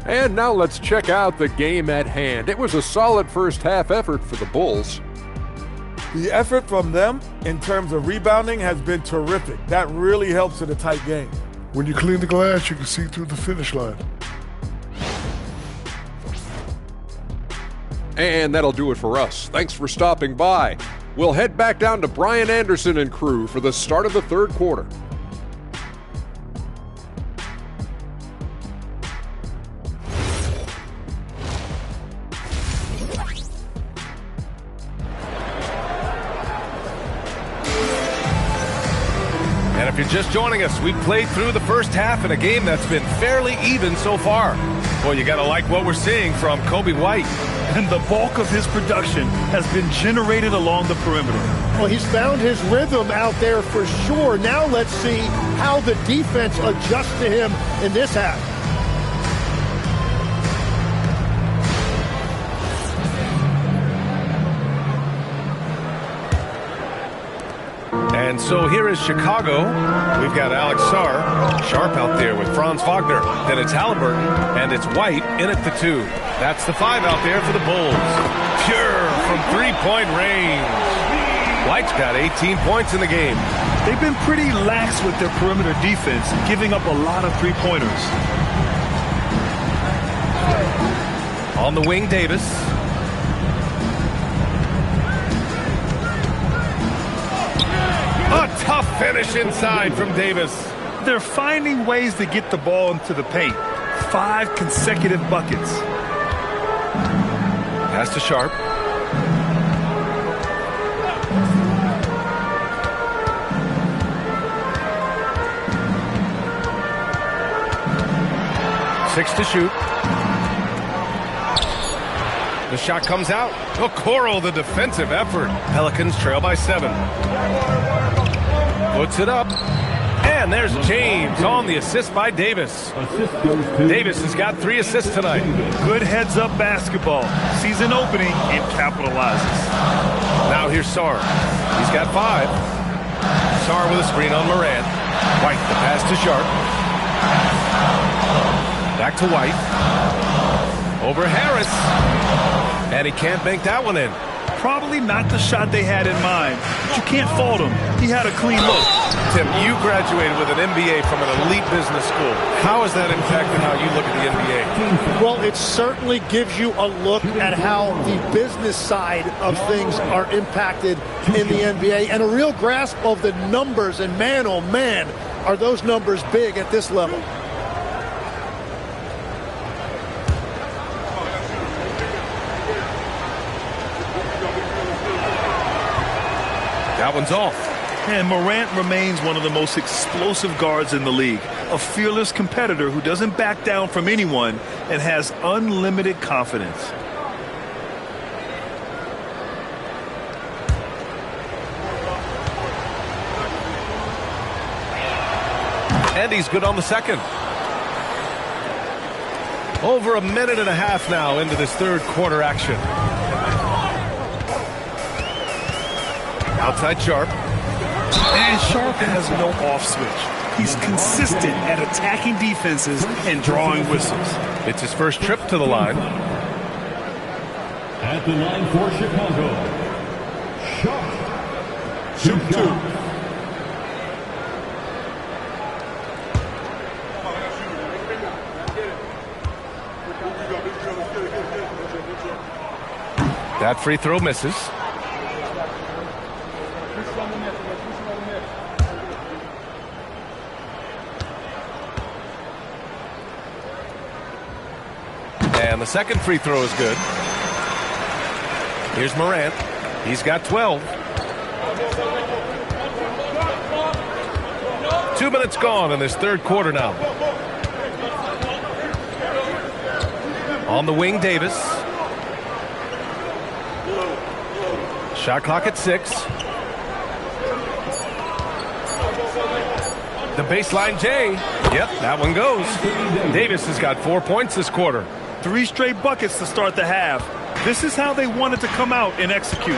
[SPEAKER 7] And now let's check out the game at hand. It was a solid first half effort for the Bulls.
[SPEAKER 8] The effort from them in terms of rebounding has been terrific. That really helps in a tight game.
[SPEAKER 9] When you clean the glass, you can see through the finish line.
[SPEAKER 7] And that'll do it for us. Thanks for stopping by. We'll head back down to Brian Anderson and crew for the start of the third quarter.
[SPEAKER 1] If you're just joining us, we've played through the first half in a game that's been fairly even so far. Well, you got to like what we're seeing from Kobe White.
[SPEAKER 3] And the bulk of his production has been generated along the perimeter.
[SPEAKER 2] Well, he's found his rhythm out there for sure. Now let's see how the defense adjusts to him in this half.
[SPEAKER 1] And so here is Chicago. We've got Alex Sarr, sharp out there with Franz Wagner. Then it's Halliburton, and it's White in at the 2. That's the 5 out there for the Bulls. Pure from three-point range. White's got 18 points in the game.
[SPEAKER 3] They've been pretty lax with their perimeter defense, giving up a lot of three-pointers.
[SPEAKER 1] On the wing, Davis. A tough finish inside from Davis.
[SPEAKER 3] They're finding ways to get the ball into the paint. 5 consecutive buckets.
[SPEAKER 1] Pass to Sharp. Six to shoot. The shot comes out. Okoro, the defensive effort. Pelicans trail by 7. Puts it up. And there's James on the assist by Davis. Davis has got 3 assists tonight.
[SPEAKER 3] Good heads-up basketball. Sees an opening and capitalizes.
[SPEAKER 1] Now here's Sarr. He's got 5. Sarr with a screen on Morant. White, the pass to Sharp. Back to White. Over Harris. And he can't bank that one in.
[SPEAKER 3] Probably not the shot they had in mind, but you can't fault him. He had a clean look.
[SPEAKER 1] Tim, you graduated with an MBA from an elite business school. How has that impacted how you look at the NBA?
[SPEAKER 2] Well, it certainly gives you a look at how the business side of things are impacted in the NBA and a real grasp of the numbers. And man, oh man, are those numbers big at this level.
[SPEAKER 1] That one's off.
[SPEAKER 3] And Morant remains one of the most explosive guards in the league. A fearless competitor who doesn't back down from anyone and has unlimited confidence.
[SPEAKER 1] And he's good on the second. Over a minute and a half now into this third quarter action. Outside Sharp.
[SPEAKER 3] And Sharp has no off switch. He's consistent at attacking defenses and drawing whistles.
[SPEAKER 1] It's his first trip to the line.
[SPEAKER 4] At the line for Chicago, Sharp.
[SPEAKER 8] Shoot 2.
[SPEAKER 1] That free throw misses. And the second free throw is good. Here's Morant. He's got 12. 2 minutes gone in this third quarter now. On the wing, Davis. Shot clock at 6. The baseline J. Yep, that one goes. Davis has got 4 points this quarter.
[SPEAKER 3] 3 straight buckets to start the half. This is how they wanted to come out and execute.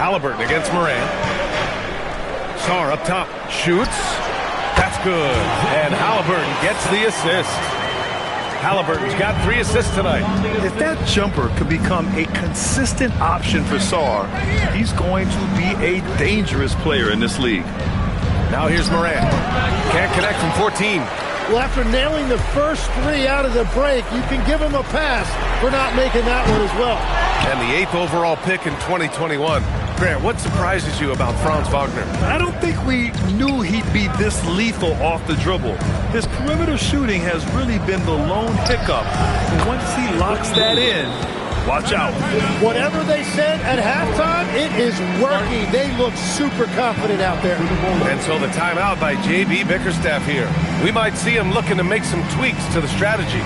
[SPEAKER 1] Halliburton against Morant. Sarr up top. Shoots. That's good. And Halliburton gets the assist. Halliburton's got 3 assists tonight.
[SPEAKER 3] If that jumper could become a consistent option for Sarr, he's going to be a dangerous player in this league.
[SPEAKER 1] Now here's Morant. Can't connect from 14.
[SPEAKER 2] Well, after nailing the first 3 out of the break, you can give him a pass for not making that one as well.
[SPEAKER 1] And the 8th overall pick in 2021. Grant, what surprises you about Franz Wagner?
[SPEAKER 3] I don't think we knew he'd be this lethal off the dribble. His perimeter shooting has really been the lone hiccup. But once he locks that in, Watch out.
[SPEAKER 2] Whatever they said at halftime, it is working. They look super confident out there.
[SPEAKER 1] And so the timeout by J.B. Bickerstaff here. We might see him looking to make some tweaks to the strategy.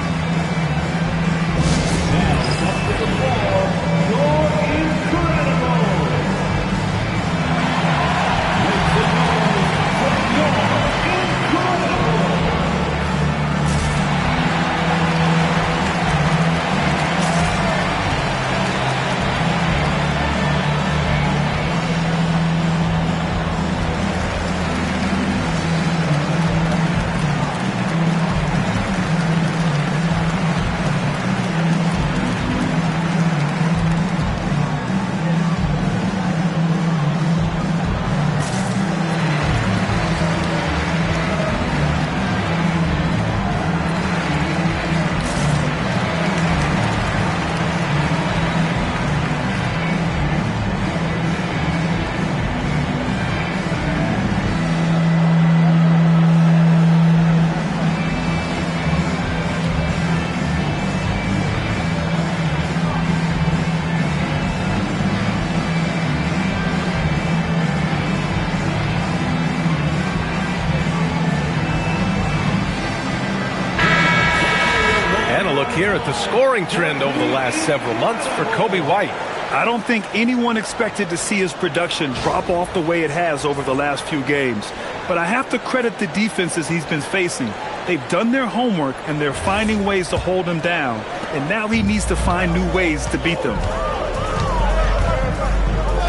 [SPEAKER 1] Here at the scoring trend over the last several months for Kobe White.
[SPEAKER 3] I don't think anyone expected to see his production drop off the way it has over the last few games. But I have to credit the defenses he's been facing. They've done their homework, and they're finding ways to hold him down. And now he needs to find new ways to beat them.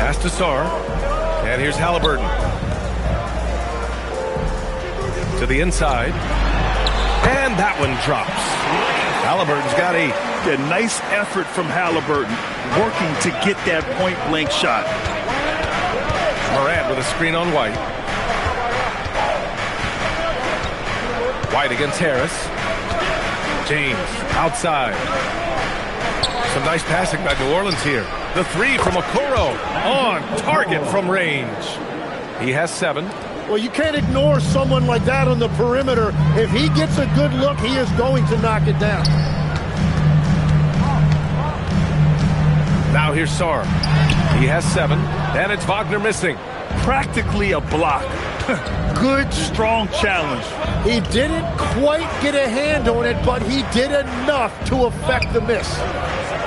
[SPEAKER 1] Pass to Sarr. And here's Halliburton. To the inside. And that one drops. Halliburton's got 8.
[SPEAKER 3] A nice effort from Halliburton, working to get that point-blank shot.
[SPEAKER 1] Morant with a screen on White. White against Harris. James outside. Some nice passing by New Orleans here. The 3 from Okoro on target from range. He has 7.
[SPEAKER 2] Well, you can't ignore someone like that on the perimeter. If he gets a good look, he is going to knock it down.
[SPEAKER 1] Now here's Sarr. He has 7, and it's Wagner missing.
[SPEAKER 3] Practically a block. Good, strong challenge.
[SPEAKER 2] He didn't quite get a hand on it, but he did enough to affect the miss.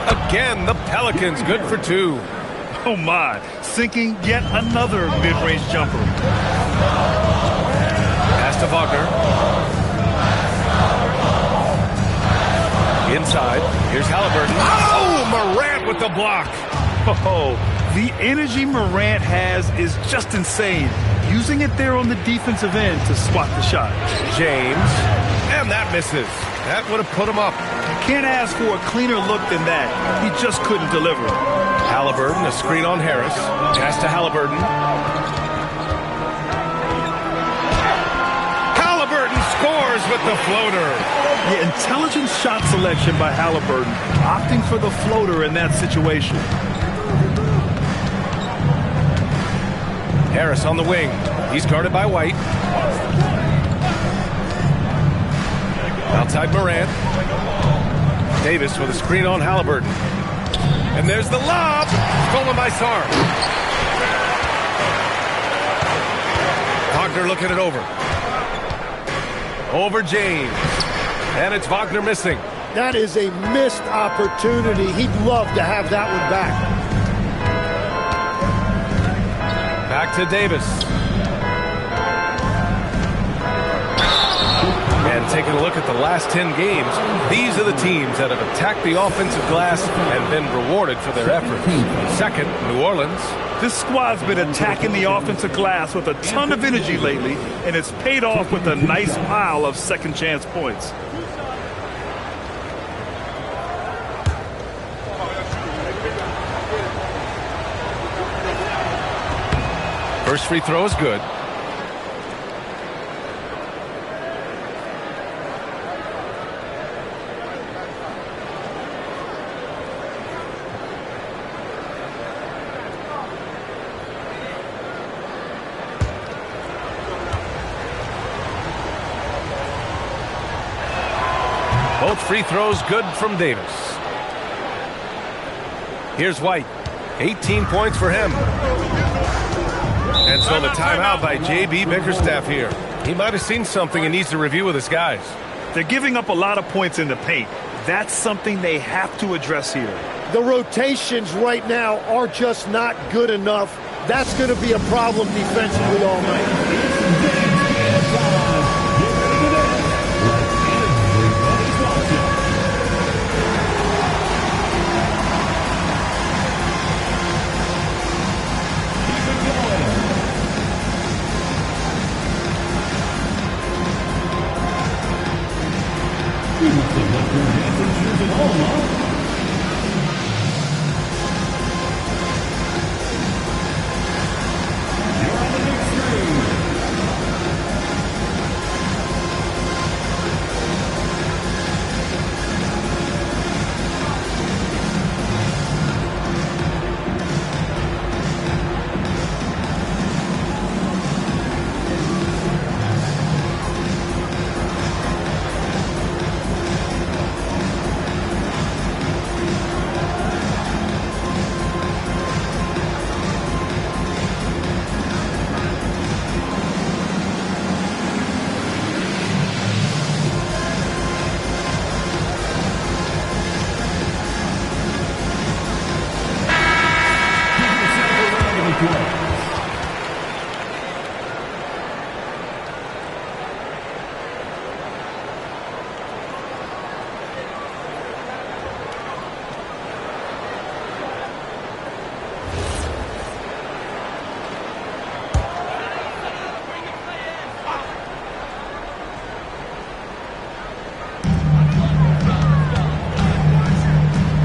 [SPEAKER 1] Again, the Pelicans good for 2.
[SPEAKER 3] Oh, my. Sinking yet another mid-range jumper.
[SPEAKER 1] Pass to Wagner. Inside. Here's Halliburton. Oh, Morant with the block.
[SPEAKER 3] Oh, the energy Morant has is just insane. Using it there on the defensive end to swat the shot.
[SPEAKER 1] James. And that misses. That would have put him up.
[SPEAKER 3] Can't ask for a cleaner look than that. He just couldn't deliver.
[SPEAKER 1] Halliburton, a screen on Harris. Pass to Halliburton. Halliburton scores with the floater.
[SPEAKER 3] The intelligent shot selection by Halliburton, opting for the floater in that situation.
[SPEAKER 1] Harris on the wing. He's guarded by White. Outside Morant. Davis with a screen on Halliburton. And there's the lob. Stolen by Sarr. Wagner looking it over. Over James. And it's Wagner missing.
[SPEAKER 2] That is a missed opportunity. He'd love to have that one back.
[SPEAKER 1] Back to Davis. And taking a look at the last 10 games, these are the teams that have attacked the offensive glass and been rewarded for their efforts. Second, New Orleans.
[SPEAKER 3] This squad's been attacking the offensive glass with a ton of energy lately, and it's paid off with a nice pile of second chance points.
[SPEAKER 1] First free throw is good. Both free throws good from Davis. Here's White. 18 points for him. And so the timeout by J.B. Bickerstaff here. He might have seen something and needs to review with his guys.
[SPEAKER 3] They're giving up a lot of points in the paint. That's something they have to address here.
[SPEAKER 2] The rotations right now are just not good enough. That's going to be a problem defensively all night.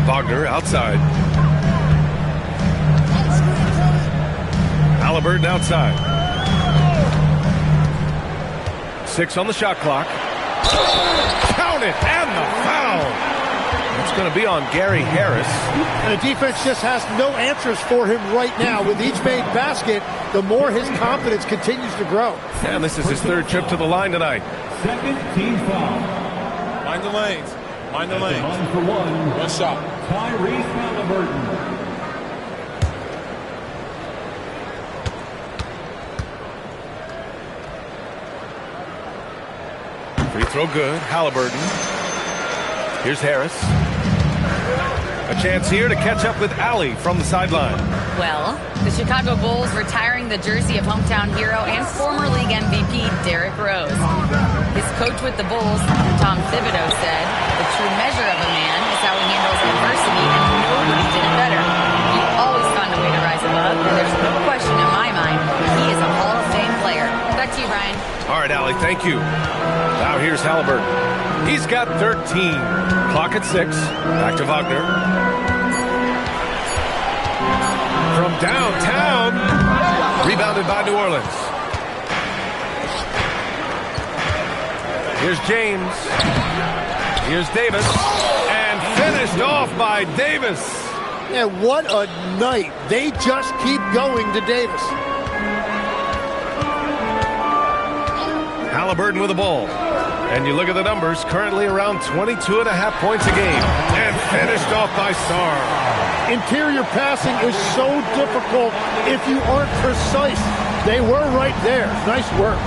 [SPEAKER 1] Wagner outside. Halliburton outside. 6 on the shot clock. Count it, and the foul. It's going to be on Gary Harris.
[SPEAKER 2] And the defense just has no answers for him right now. With each made basket, the more his confidence continues to grow.
[SPEAKER 1] And this is his 3rd trip to the line tonight.
[SPEAKER 4] Second team foul.
[SPEAKER 5] Mind the lanes. Mind the lanes.
[SPEAKER 4] On for one.
[SPEAKER 5] One shot.
[SPEAKER 4] Tyrese Halliburton.
[SPEAKER 1] Free throw good. Halliburton. Here's Harris. A chance here to catch up with Allie from the sideline.
[SPEAKER 6] Well, the Chicago Bulls retiring the jersey of hometown hero and former league MVP Derrick Rose. His coach with the Bulls, Tom Thibodeau, said, "The true measure of a man is how he handles adversity, and nobody did it better. He always found a way to rise above, and there's no question in my mind he is a Hall of Fame player." Back to you, Brian.
[SPEAKER 1] All right, Allie, thank you. Now here's Halliburton. He's got 13. Clock at 6. Back to Wagner. From downtown. Rebounded by New Orleans. Here's James. Here's Davis. And finished off by Davis.
[SPEAKER 2] Yeah, what a night. They just keep going to Davis.
[SPEAKER 1] Halliburton with the ball. And you look at the numbers, currently around 22.5 points a game. And finished off by Sarr.
[SPEAKER 2] Interior passing is so difficult if you aren't precise. They were right there. Nice work.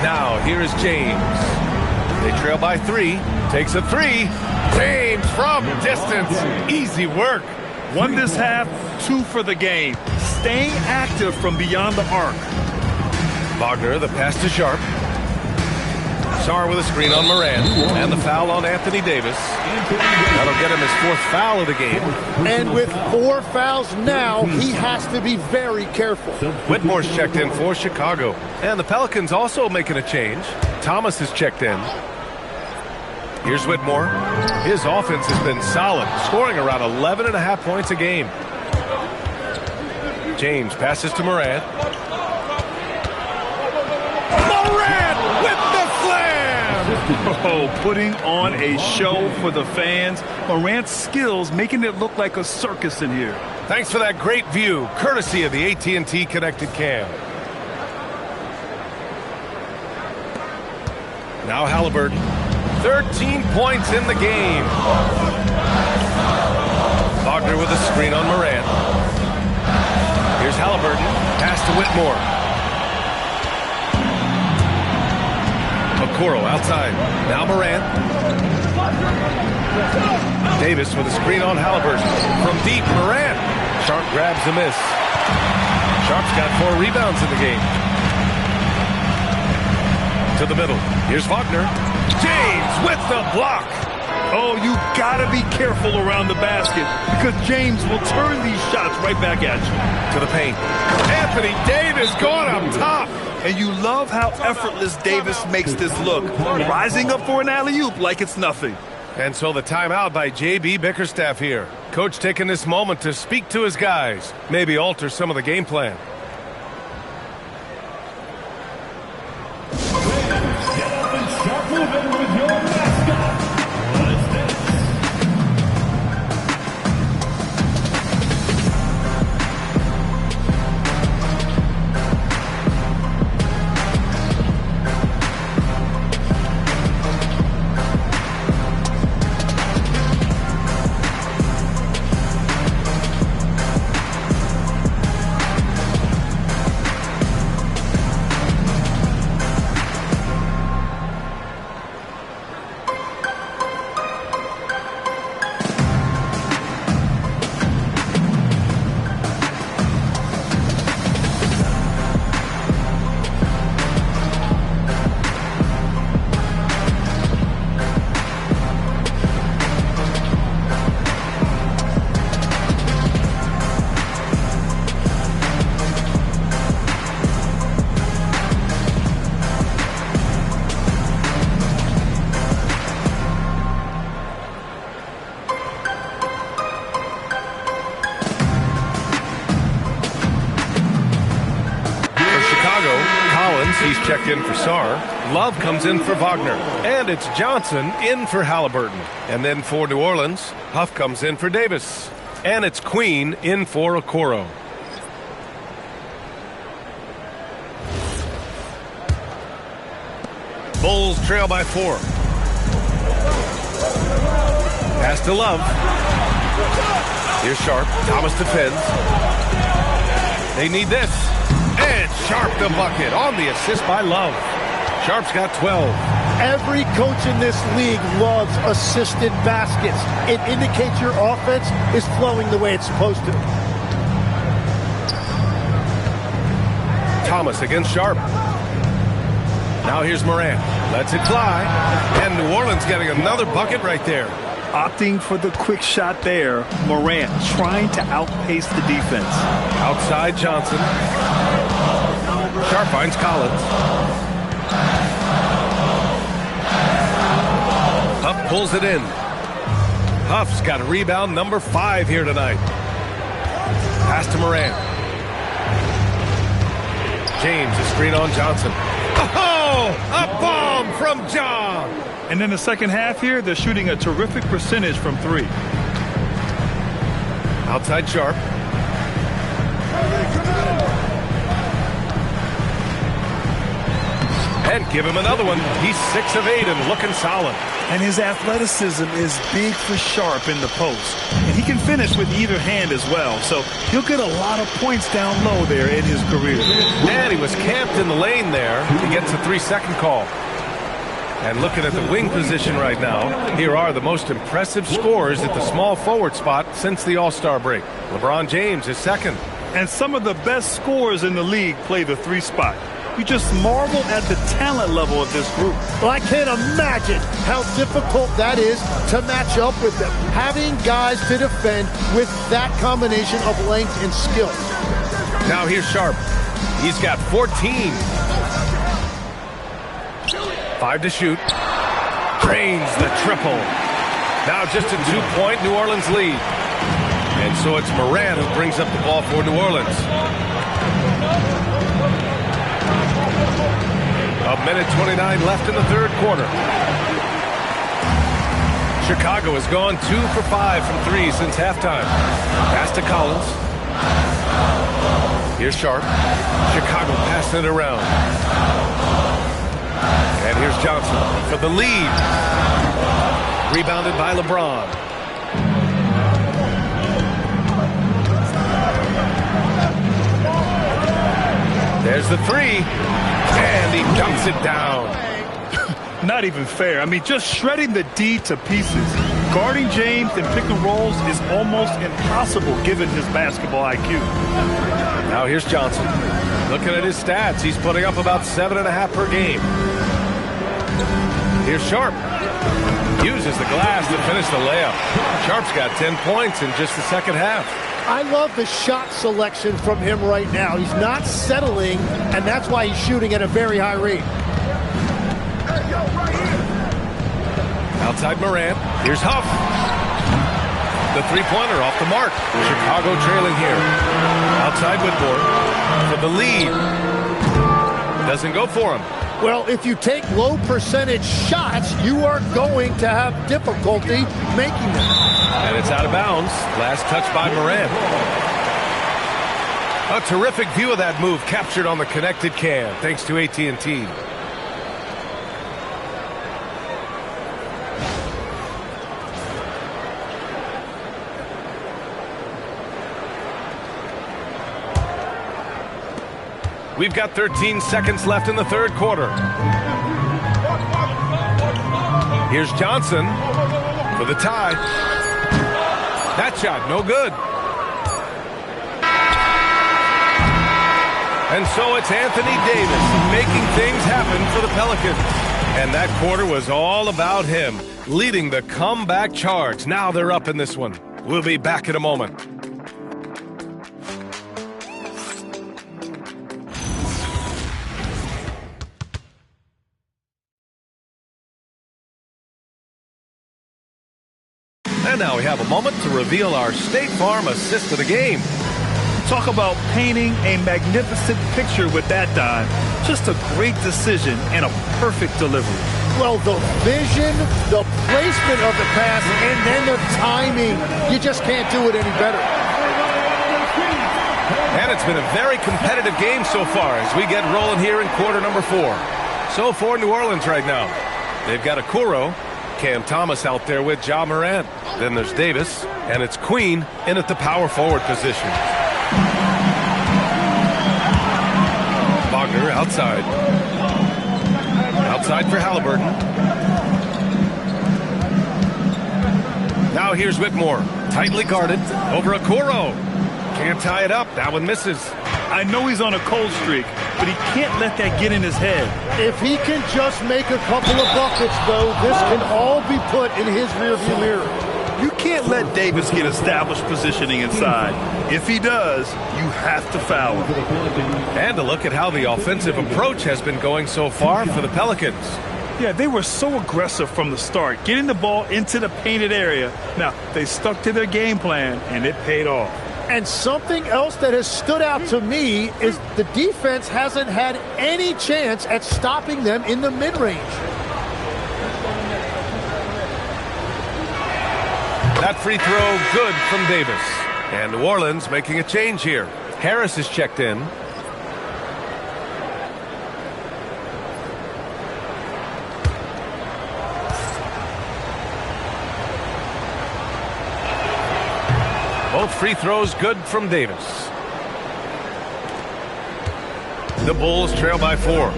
[SPEAKER 1] Now, here is James. They trail by 3. Takes a 3. James from distance. Easy work.
[SPEAKER 3] 1 this half, 2 for the game. Staying active from beyond the arc.
[SPEAKER 1] Wagner, the pass to Sharp. Sarr with a screen on Moran. And the foul on Anthony Davis. That'll get him his 4th foul of the game.
[SPEAKER 2] And with 4 fouls now, he has to be very careful.
[SPEAKER 1] Whitmore's checked in for Chicago. And the Pelicans also making a change. Thomas is checked in. Here's Whitmore. His offense has been solid, scoring around 11.5 points a game. James passes to Moran.
[SPEAKER 3] Oh, putting on a show for the fans. Morant's skills making it look like a circus in here.
[SPEAKER 1] Thanks for that great view, courtesy of the AT&T Connected Cam. Now Halliburton. 13 points in the game. Wagner with a screen on Morant. Here's Halliburton. Pass to Whitmore. Okoro outside. Now Morant. Davis with a screen on Halliburton. From deep, Morant. Sharp grabs a miss. Sharp's got 4 rebounds in the game. To the middle. Here's Wagner. James with the block.
[SPEAKER 3] Oh, you gotta be careful around the basket because James will turn these shots right back at you.
[SPEAKER 1] To the paint. Anthony Davis going up top.
[SPEAKER 3] And you love how effortless Davis makes this look. Rising up for an alley-oop like it's nothing.
[SPEAKER 1] And so the timeout by J.B. Bickerstaff here. Coach taking this moment to speak to his guys. Maybe alter some of the game plan.
[SPEAKER 4] Get up and start moving with your mascot. What is this?
[SPEAKER 1] He's checked in for Sarr. Love comes in for Wagner. And it's Johnson in for Halliburton. And then for New Orleans, Huff comes in for Davis. And it's Queen in for Okoro. Bulls trail by 4. Pass to Love. Here's Sharp. Thomas defends. They need this. And Sharp the bucket on the assist by Love. Sharp's got 12.
[SPEAKER 2] Every coach in this league loves assisted baskets. It indicates your offense is flowing the way it's supposed to.
[SPEAKER 1] Thomas against Sharp. Now here's Morant. Lets it fly. And New Orleans getting another bucket right there.
[SPEAKER 3] Opting for the quick shot there. Morant trying to outpace the defense.
[SPEAKER 1] Outside Johnson. Sharp finds Collins. Huff pulls it in. Huff's got a rebound number 5 here tonight. Pass to Morant. James, a screen on Johnson. Oh, a bomb from John.
[SPEAKER 3] And in the second half here, they're shooting a terrific percentage from 3.
[SPEAKER 1] Outside Sharp. And give him another one. He's 6 of 8 and looking solid.
[SPEAKER 3] And his athleticism is big for Sharp in the post. And he can finish with either hand as well. So he'll get a lot of points down low there in his career.
[SPEAKER 1] And he was camped in the lane there. He gets a 3-second call. And looking at the wing position right now, here are the most impressive scorers at the small forward spot since the All-Star break. LeBron James is second.
[SPEAKER 3] And some of the best scorers in the league play the 3 spot. You just marvel at the talent level of this group.
[SPEAKER 2] Well, I can't imagine how difficult that is to match up with them. Having guys to defend with that combination of length and skill.
[SPEAKER 1] Now here's Sharp. He's got 14. 5 to shoot. Drains the triple. Now just a 2-point New Orleans lead. And so it's Morant who brings up the ball for New Orleans. A minute 29 left in the third quarter. Chicago has gone 2 for 5 from 3 since halftime. Pass to Collins. Here's Sharp. Chicago passing it around. And here's Johnson for the lead. Rebounded by LeBron. There's the three, and he dunks it down.
[SPEAKER 3] Not even fair. I mean, just shredding the D to pieces. Guarding James in pick and rolls is almost impossible given his basketball IQ.
[SPEAKER 1] Now here's Johnson. Looking at his stats, he's putting up about 7.5 per game. Here's Sharp. Uses the glass to finish the layup. Sharp's got 10 points in just the second half.
[SPEAKER 2] I love the shot selection from him right now. He's not settling, and that's why he's shooting at a very high rate.
[SPEAKER 1] Outside Morant. Here's Huff. The three-pointer off the mark. Chicago trailing here. Outside Whitmore for the lead. Doesn't go for him.
[SPEAKER 2] Well, if you take low percentage shots, you are going to have difficulty making them.
[SPEAKER 1] And it's out of bounds. Last touch by Morant. A terrific view of that move captured on the connected cam, thanks to AT&T. We've got 13 seconds left in the third quarter. Here's Johnson for the tie. That shot, no good. And so it's Anthony Davis making things happen for the Pelicans. And that quarter was all about him, leading the comeback charge. Now they're up in this one. We'll be back in a moment. And now we have a moment to reveal our State Farm assist of the game.
[SPEAKER 3] Talk about painting a magnificent picture with that dime. Just a great decision and a perfect delivery.
[SPEAKER 2] Well, the vision, the placement of the pass, and then the timing. You just can't do it any better.
[SPEAKER 1] And it's been a very competitive game so far as we get rolling here in quarter number 4. So for New Orleans right now, they've got Okoro, Cam Thomas out there with Ja Morant. Then there's Davis, and it's Queen in at the power forward position. Wagner outside. Outside for Halliburton. Now here's Whitmore, tightly guarded, over Okoro. Can't tie it up, that one misses.
[SPEAKER 3] I know he's on a cold streak, but he can't let that get in his head.
[SPEAKER 2] If he can just make a couple of buckets, though, this can all be put in his rearview mirror.
[SPEAKER 3] You can't let Davis get established positioning inside. If he does, you have to foul him.
[SPEAKER 1] And to look at how the offensive approach has been going so far for the Pelicans.
[SPEAKER 3] Yeah, they were so aggressive from the start, getting the ball into the painted area. Now, they stuck to their game plan, and it paid off.
[SPEAKER 2] And something else that has stood out to me is the defense hasn't had any chance at stopping them in the mid-range.
[SPEAKER 1] That free throw good from Davis. And New Orleans making a change here. Harris is checked in. Both free throws good from Davis. The Bulls trail by 4.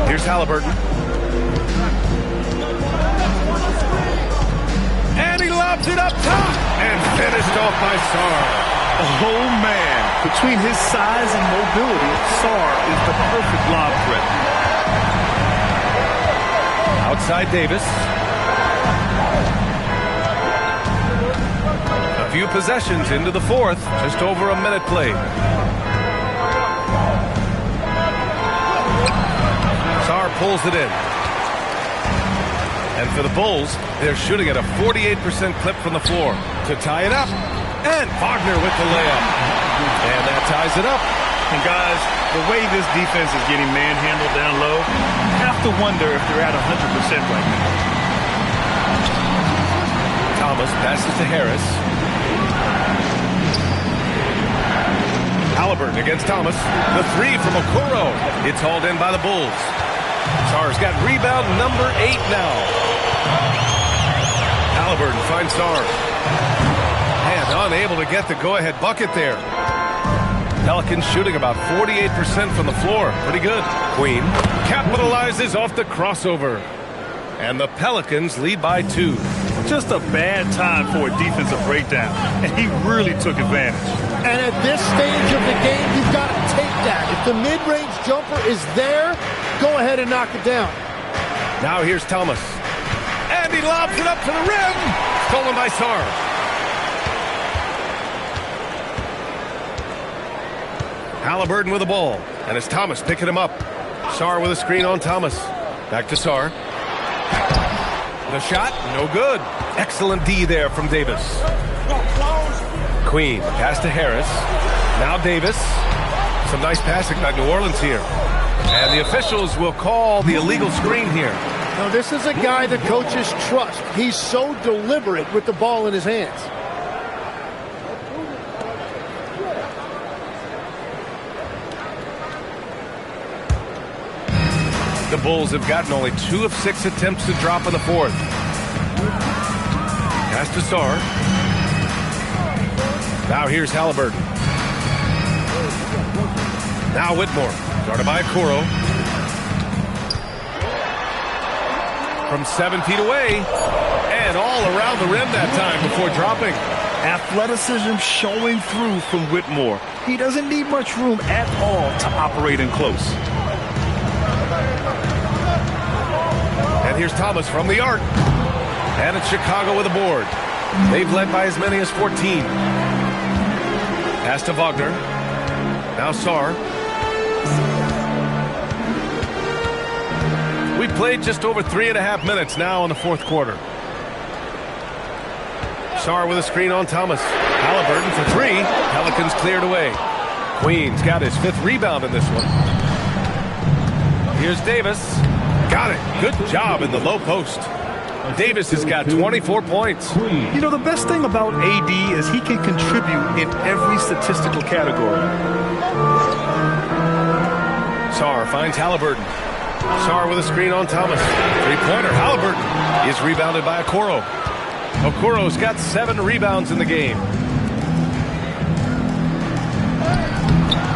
[SPEAKER 1] Here's Halliburton. And he lobs it up top. And finished off by Sarr.
[SPEAKER 3] Oh, man. Between his size and mobility, Sarr is the perfect lob threat.
[SPEAKER 1] Outside Davis. A few possessions into the fourth. Just over a minute played. Sarr pulls it in. And for the Bulls, they're shooting at a 48% clip from the floor to tie it up. And Wagner with the layup. And that ties it up.
[SPEAKER 3] And guys, the way this defense is getting manhandled down low, you have to wonder if they're at 100% right now.
[SPEAKER 1] Thomas passes to Harris. Halliburton against Thomas. The three from Okoro. It's hauled in by the Bulls. Sarr's got rebound number 8 now. Halliburton finds Sarr. And unable to get the go-ahead bucket there. Pelicans shooting about 48% from the floor. Pretty good. Queen capitalizes off the crossover. And the Pelicans lead by 2.
[SPEAKER 3] Just a bad time for a defensive breakdown, and he really took advantage.
[SPEAKER 2] And at this stage of the game, you've got to take that. If the mid-range jumper is there, go ahead and knock it down.
[SPEAKER 1] Now here's Thomas. And he lobs it up to the rim. Stolen by Sarr. Halliburton with the ball. And it's Thomas picking him up. Sarr with a screen on Thomas. Back to Sarr. The shot, no good. Excellent D there from Davis. Queen, pass to Harris. Now Davis. Some nice passing by New Orleans here. And the officials will call the illegal screen here.
[SPEAKER 2] Now, this is a guy the coaches trust. He's so deliberate with the ball in his hands.
[SPEAKER 1] The Bulls have gotten only 2 of 6 attempts to drop in the fourth. Pass to Sarr. Now here's Halliburton. Now Whitmore. Guarded by Okoro. From 7 feet away. And all around the rim that time before dropping.
[SPEAKER 3] Athleticism showing through from Whitmore. He doesn't need much room at all to operate in close.
[SPEAKER 1] And here's Thomas from the arc. And it's Chicago with a board. They've led by as many as 14. Pass to Wagner. Now Sarr. We played just over 3.5 minutes now in the fourth quarter. Sarr with a screen on Thomas. Halliburton for 3. Pelicans cleared away. Queen's got his 5th rebound in this one. Here's Davis. Got it. Good job in the low post. Davis has got 24 points.
[SPEAKER 3] You know, the best thing about AD is he can contribute in every statistical category.
[SPEAKER 1] Sarr finds Halliburton. Sarr with a screen on Thomas. 3-pointer. Halliburton is rebounded by Okoro. Okoro's got 7 rebounds in the game.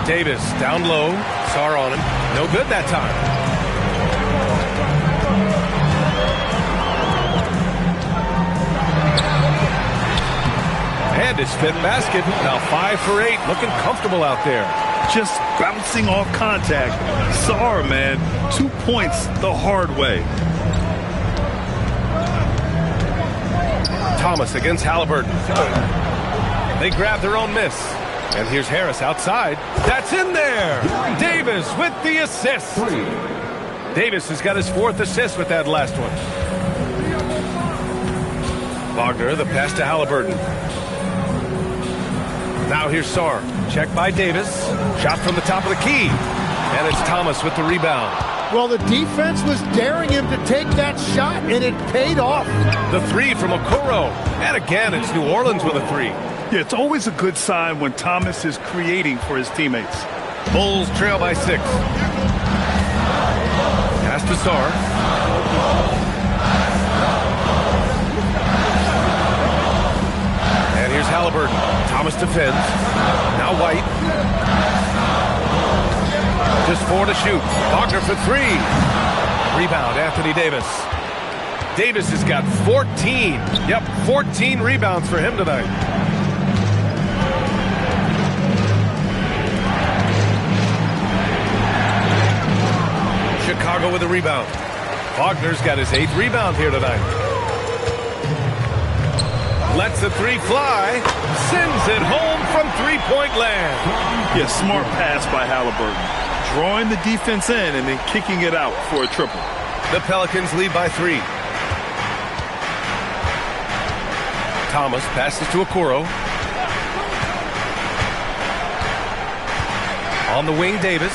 [SPEAKER 1] Davis down low. Sarr on him. No good that time. And his 5th basket. Now 5 for 8. Looking comfortable out there.
[SPEAKER 3] Just bouncing off contact. Sarr, man. 2 points the hard way.
[SPEAKER 1] Thomas against Halliburton. They grab their own miss. And here's Harris outside. That's in there. Davis with the assist. Davis has got his 4th assist with that last one. Wagner, the pass to Halliburton. Now here's Sarr. Checked by Davis. Shot from the top of the key. And it's Thomas with the rebound.
[SPEAKER 2] Well, the defense was daring him to take that shot, and it paid off.
[SPEAKER 1] The 3 from Okoro. And again, it's New Orleans with a 3.
[SPEAKER 3] Yeah, it's always a good sign when Thomas is creating for his teammates.
[SPEAKER 1] Bulls trail by 6. Pass to Sarr. And here's Halliburton. Thomas defends. Now White. Just 4 to shoot. Wagner for 3. Rebound, Anthony Davis. Davis has got 14. Yep, 14 rebounds for him tonight. Chicago with a rebound. Wagner's got his 8th rebound here tonight. Lets the 3 fly. Sends it home from 3-point land.
[SPEAKER 3] Yeah, smart pass by Halliburton. Drawing the defense in and then kicking it out for a triple.
[SPEAKER 1] The Pelicans lead by 3. Thomas passes to Okoro. On the wing, Davis.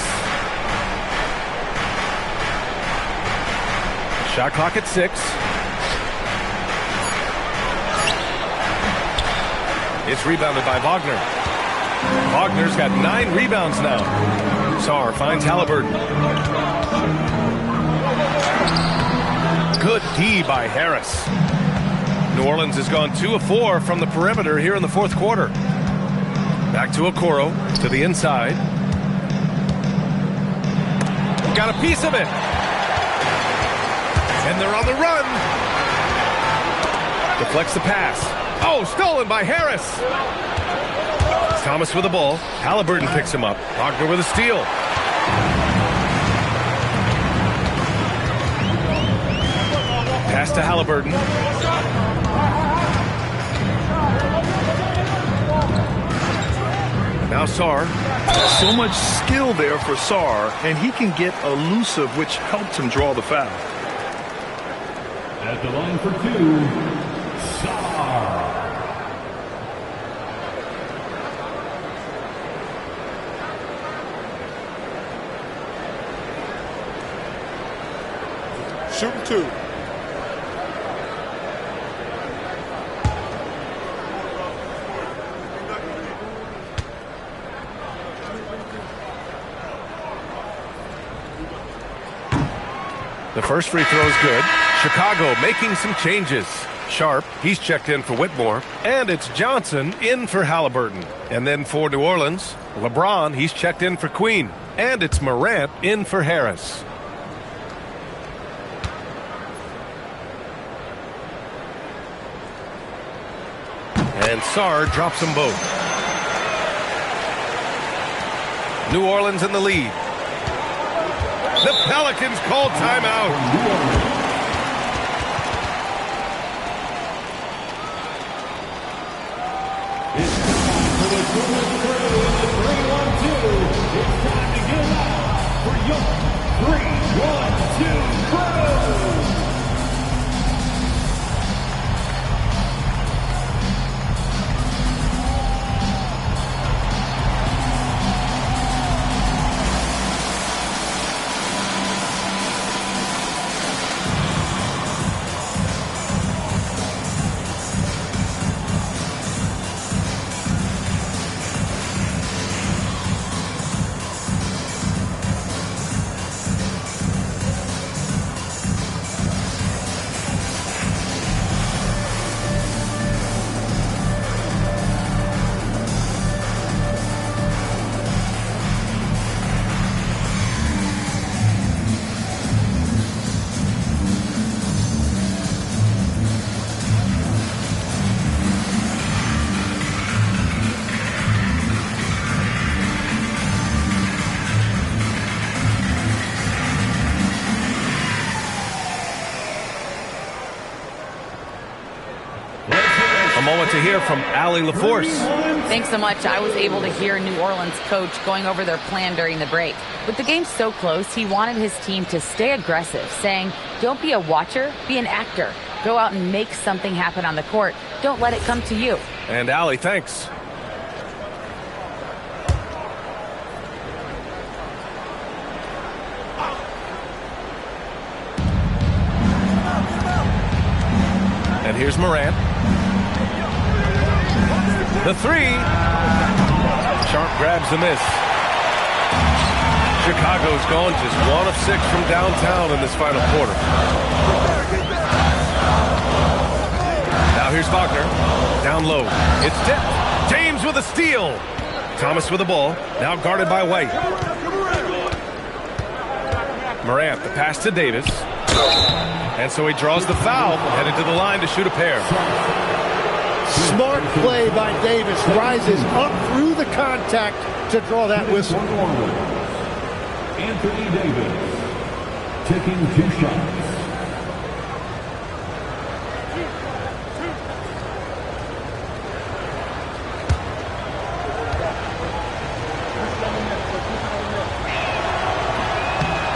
[SPEAKER 1] Shot clock at 6. It's rebounded by Wagner. Wagner's got 9 rebounds now. Sarr finds Halliburton. Good D by Harris. New Orleans has gone 2 of 4 from the perimeter here in the fourth quarter. Back to Okoro, to the inside. Got a piece of it. And they're on the run. Deflects the pass. Oh, stolen by Harris. Thomas with the ball. Halliburton picks him up. Wagner with a steal. Pass to Halliburton. Now Sarr.
[SPEAKER 3] So much skill there for Sarr, and he can get elusive, which helped him draw the foul.
[SPEAKER 4] At the line for 2, Sarr.
[SPEAKER 2] Shooting 2.
[SPEAKER 1] The first free throw is good. Chicago making some changes. Sharp, he's checked in for Whitmore. And it's Johnson in for Halliburton. And then for New Orleans, LeBron, he's checked in for Queen. And it's Morant in for Harris. And Sarr drops them both. New Orleans in the lead. The Pelicans call timeout.
[SPEAKER 4] It's time for the 3-1-2. It's time to get out for your 3-1-2 crew.
[SPEAKER 1] Moment to hear from Allie LaForce.
[SPEAKER 6] Thanks so much. I was able to hear New Orleans coach going over their plan during the break. With the game so close, he wanted his team to stay aggressive, saying, don't be a watcher, be an actor. Go out and make something happen on the court. Don't let it come to you.
[SPEAKER 1] And Allie, thanks. And here's Morant. The three. Sharp grabs the miss. Chicago's gone just 1 of 6 from downtown in this final quarter. Now here's Wagner. Down low. It's tipped. James with a steal. Thomas with the ball. Now guarded by White. Morant, the pass to Davis. And so he draws the foul, headed to the line to shoot a pair.
[SPEAKER 2] Smart play by Davis. Rises up through the contact to draw that whistle.
[SPEAKER 4] Anthony Davis taking 2 shots.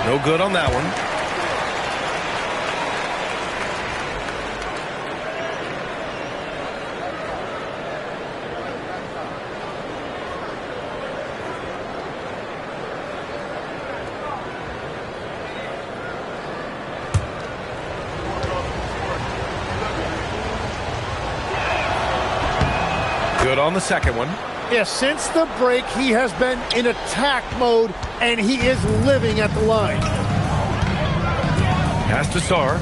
[SPEAKER 1] No good on that one. Good on the second one.
[SPEAKER 2] Yeah, since the break, he has been in attack mode, and he is living at the line.
[SPEAKER 1] Pass to Sarr.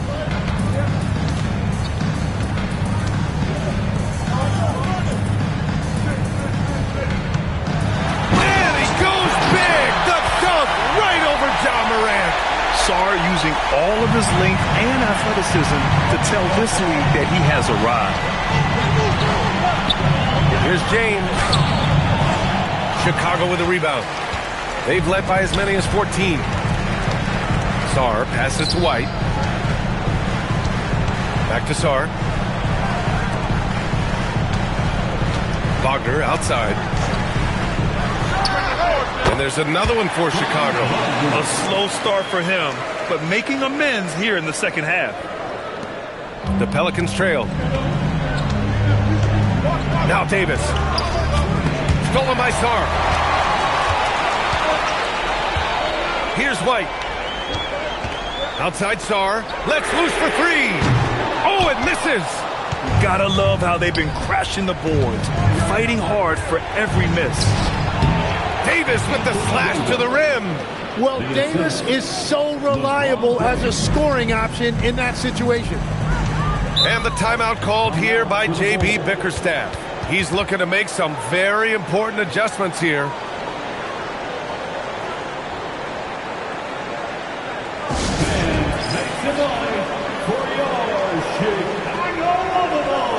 [SPEAKER 3] start using all of his length and athleticism to tell this league that he has arrived.
[SPEAKER 1] Here's James. Chicago with a rebound. They've led by as many as 14. Sarr passes to White. Back to Sarr. Wagner outside. And there's another one for Chicago.
[SPEAKER 3] A slow start for him, but making amends here in the second half.
[SPEAKER 1] The Pelicans trail. Now Davis. Stolen by Sarr. Here's White. Outside Sarr. Let's loose for three. Oh, it misses.
[SPEAKER 3] Gotta love how they've been crashing the boards, fighting hard for every miss.
[SPEAKER 1] Davis with the slash to the rim.
[SPEAKER 2] Well, Davis is so reliable as a scoring option in that situation.
[SPEAKER 1] And the timeout called here by J.B. Bickerstaff. He's looking to make some very important adjustments here.
[SPEAKER 4] Makes it line for your Chicago Bulls.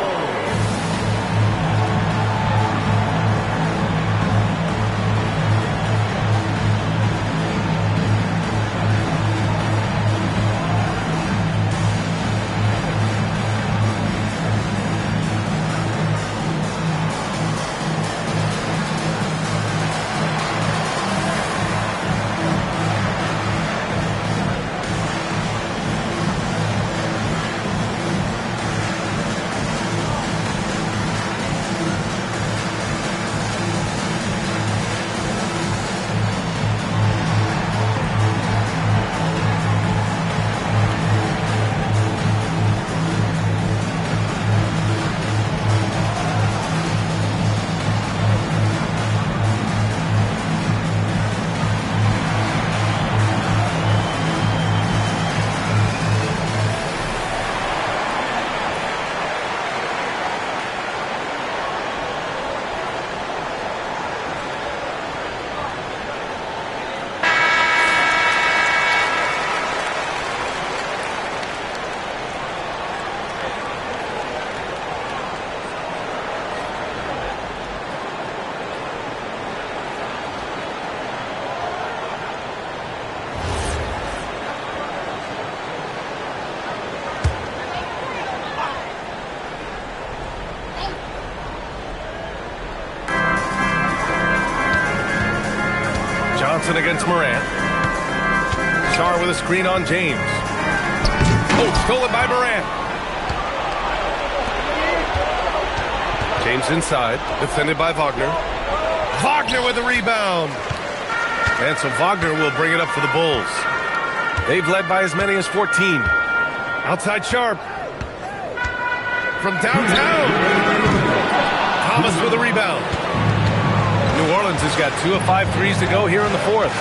[SPEAKER 1] Johnson against Morant. Sarr with a screen on James. Oh, stolen by Morant. James inside, defended by Wagner. Wagner with the rebound. And so Wagner will bring it up for the Bulls. They've led by as many as 14. Outside Sharp. From downtown. Thomas with a rebound. New Orleans has got 2 of 5 threes to go here in the fourth.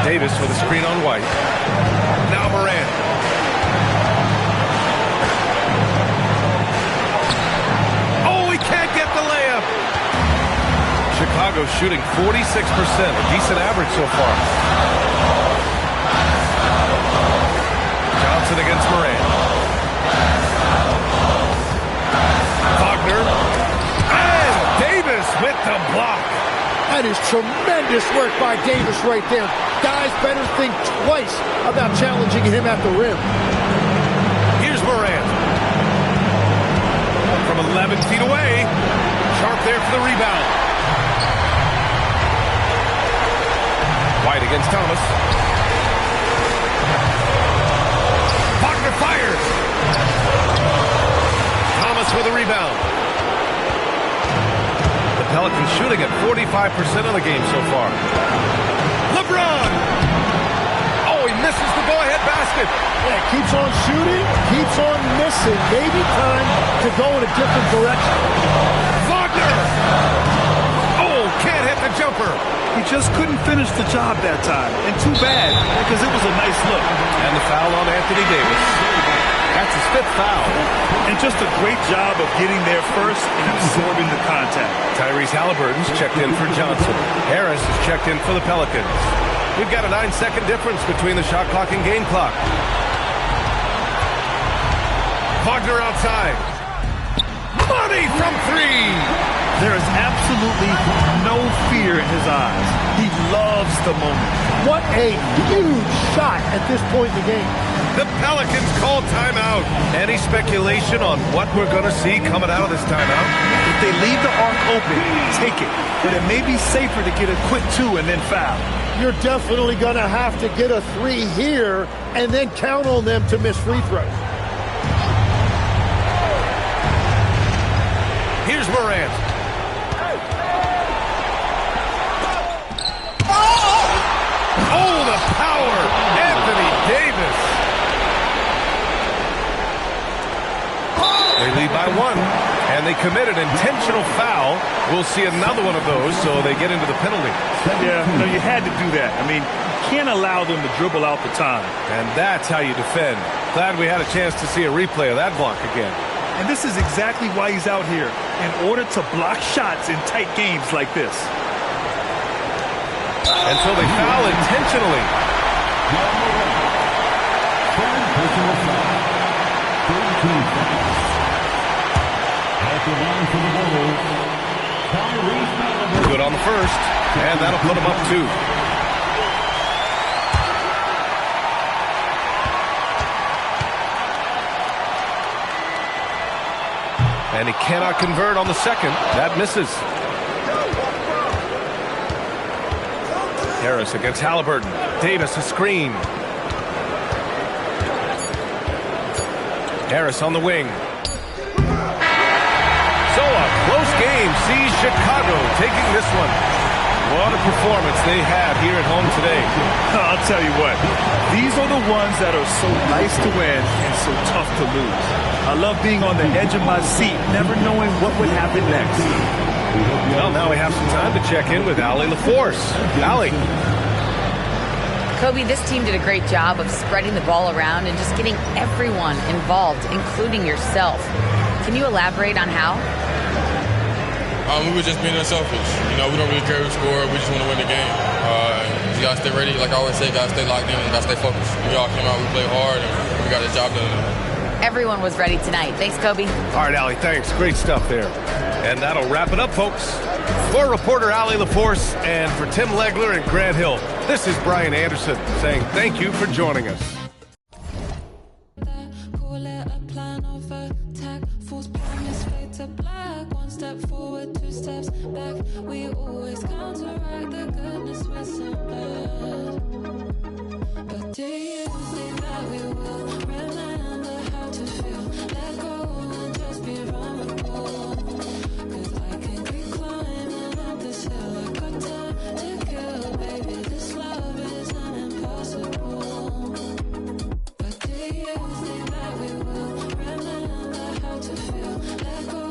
[SPEAKER 1] Davis with a screen on White. Now Morant. Oh, he can't get the layup. Chicago shooting 46%, a decent average so far. Johnson against Morant. Wagner. And Davis with the block.
[SPEAKER 2] That is tremendous work by Davis right there. Guys better think twice about challenging him at the rim.
[SPEAKER 1] Here's Morant. From 11 feet away. Sharp there for the rebound. White against Thomas. Wagner fires. Thomas with a rebound. The Pelicans shooting at 45% of the game so far. LeBron! Oh, he misses the go-ahead basket.
[SPEAKER 2] Yeah, keeps on shooting, keeps on missing. Maybe time to go in a different direction.
[SPEAKER 1] Wagner! Oh, can't hit the jumper.
[SPEAKER 3] He just couldn't finish the job that time. And too bad, because it was a nice look.
[SPEAKER 1] And the foul on Anthony Davis. That's his 5th foul.
[SPEAKER 3] And just a great job of getting there first and absorbing the contact.
[SPEAKER 1] Tyrese Halliburton's checked in for Johnson. Harris is checked in for the Pelicans. We've got a 9-second difference between the shot clock and game clock. Wagner outside. Money from three.
[SPEAKER 3] There is absolutely no fear in his eyes. He loves the moment.
[SPEAKER 2] What a huge shot at this point in the game.
[SPEAKER 1] The Pelicans call timeout. Any speculation on what we're going to see coming out of this timeout?
[SPEAKER 3] If they leave the arc open, take it. But it may be safer to get a quick two and then foul.
[SPEAKER 2] You're definitely going to have to get a three here and then count on them to miss free throws.
[SPEAKER 1] Here's Morant. Oh, the power! Anthony Davis. They lead by one, and they commit an intentional foul. We'll see another one of those, so they get into the penalty.
[SPEAKER 3] Yeah, you had to do that. I mean, you can't allow them to dribble out the time.
[SPEAKER 1] And that's how you defend. Glad we had a chance to see a replay of that block again.
[SPEAKER 3] And this is exactly why he's out here, in order to block shots in tight games like this.
[SPEAKER 1] And so they foul intentionally. Good on the first, and that'll put him up two. And he cannot convert on the second. That misses. Harris against Halliburton. Davis a screen. Harris on the wing. So a close game sees Chicago taking this one. What a performance they had here at home today.
[SPEAKER 3] I'll tell you what, these are the ones that are so nice to win and so tough to lose. I love being on the edge of my seat, never knowing what would happen next.
[SPEAKER 1] Well, now we have some time to check in with Allie LaForce. Allie.
[SPEAKER 6] Kobe, this team did a great job of spreading the ball around and just getting everyone involved, including yourself. Can you elaborate on how?
[SPEAKER 5] We were just being unselfish. We don't really care who scored. We just want to win the game. You got to stay ready. Like I always say, got to stay locked in. Got to stay focused. We all came out, we played hard, and we got the job done.
[SPEAKER 6] Everyone was ready tonight. Thanks, Kobe.
[SPEAKER 1] All right, Allie, thanks. Great stuff there. And that'll wrap it up, folks. For reporter Allie LaForce and for Tim Legler and Grant Hill, this is Brian Anderson saying thank you for joining us.
[SPEAKER 10] Forward, 2 steps back. We always counteract the goodness with some blood. But do you think that we will remember how to feel? Let go and just be vulnerable. 'Cause I can keep climbing up this hill. I got time to kill, baby. This love isn't impossible. But do you think that we will remember how to feel? Let go.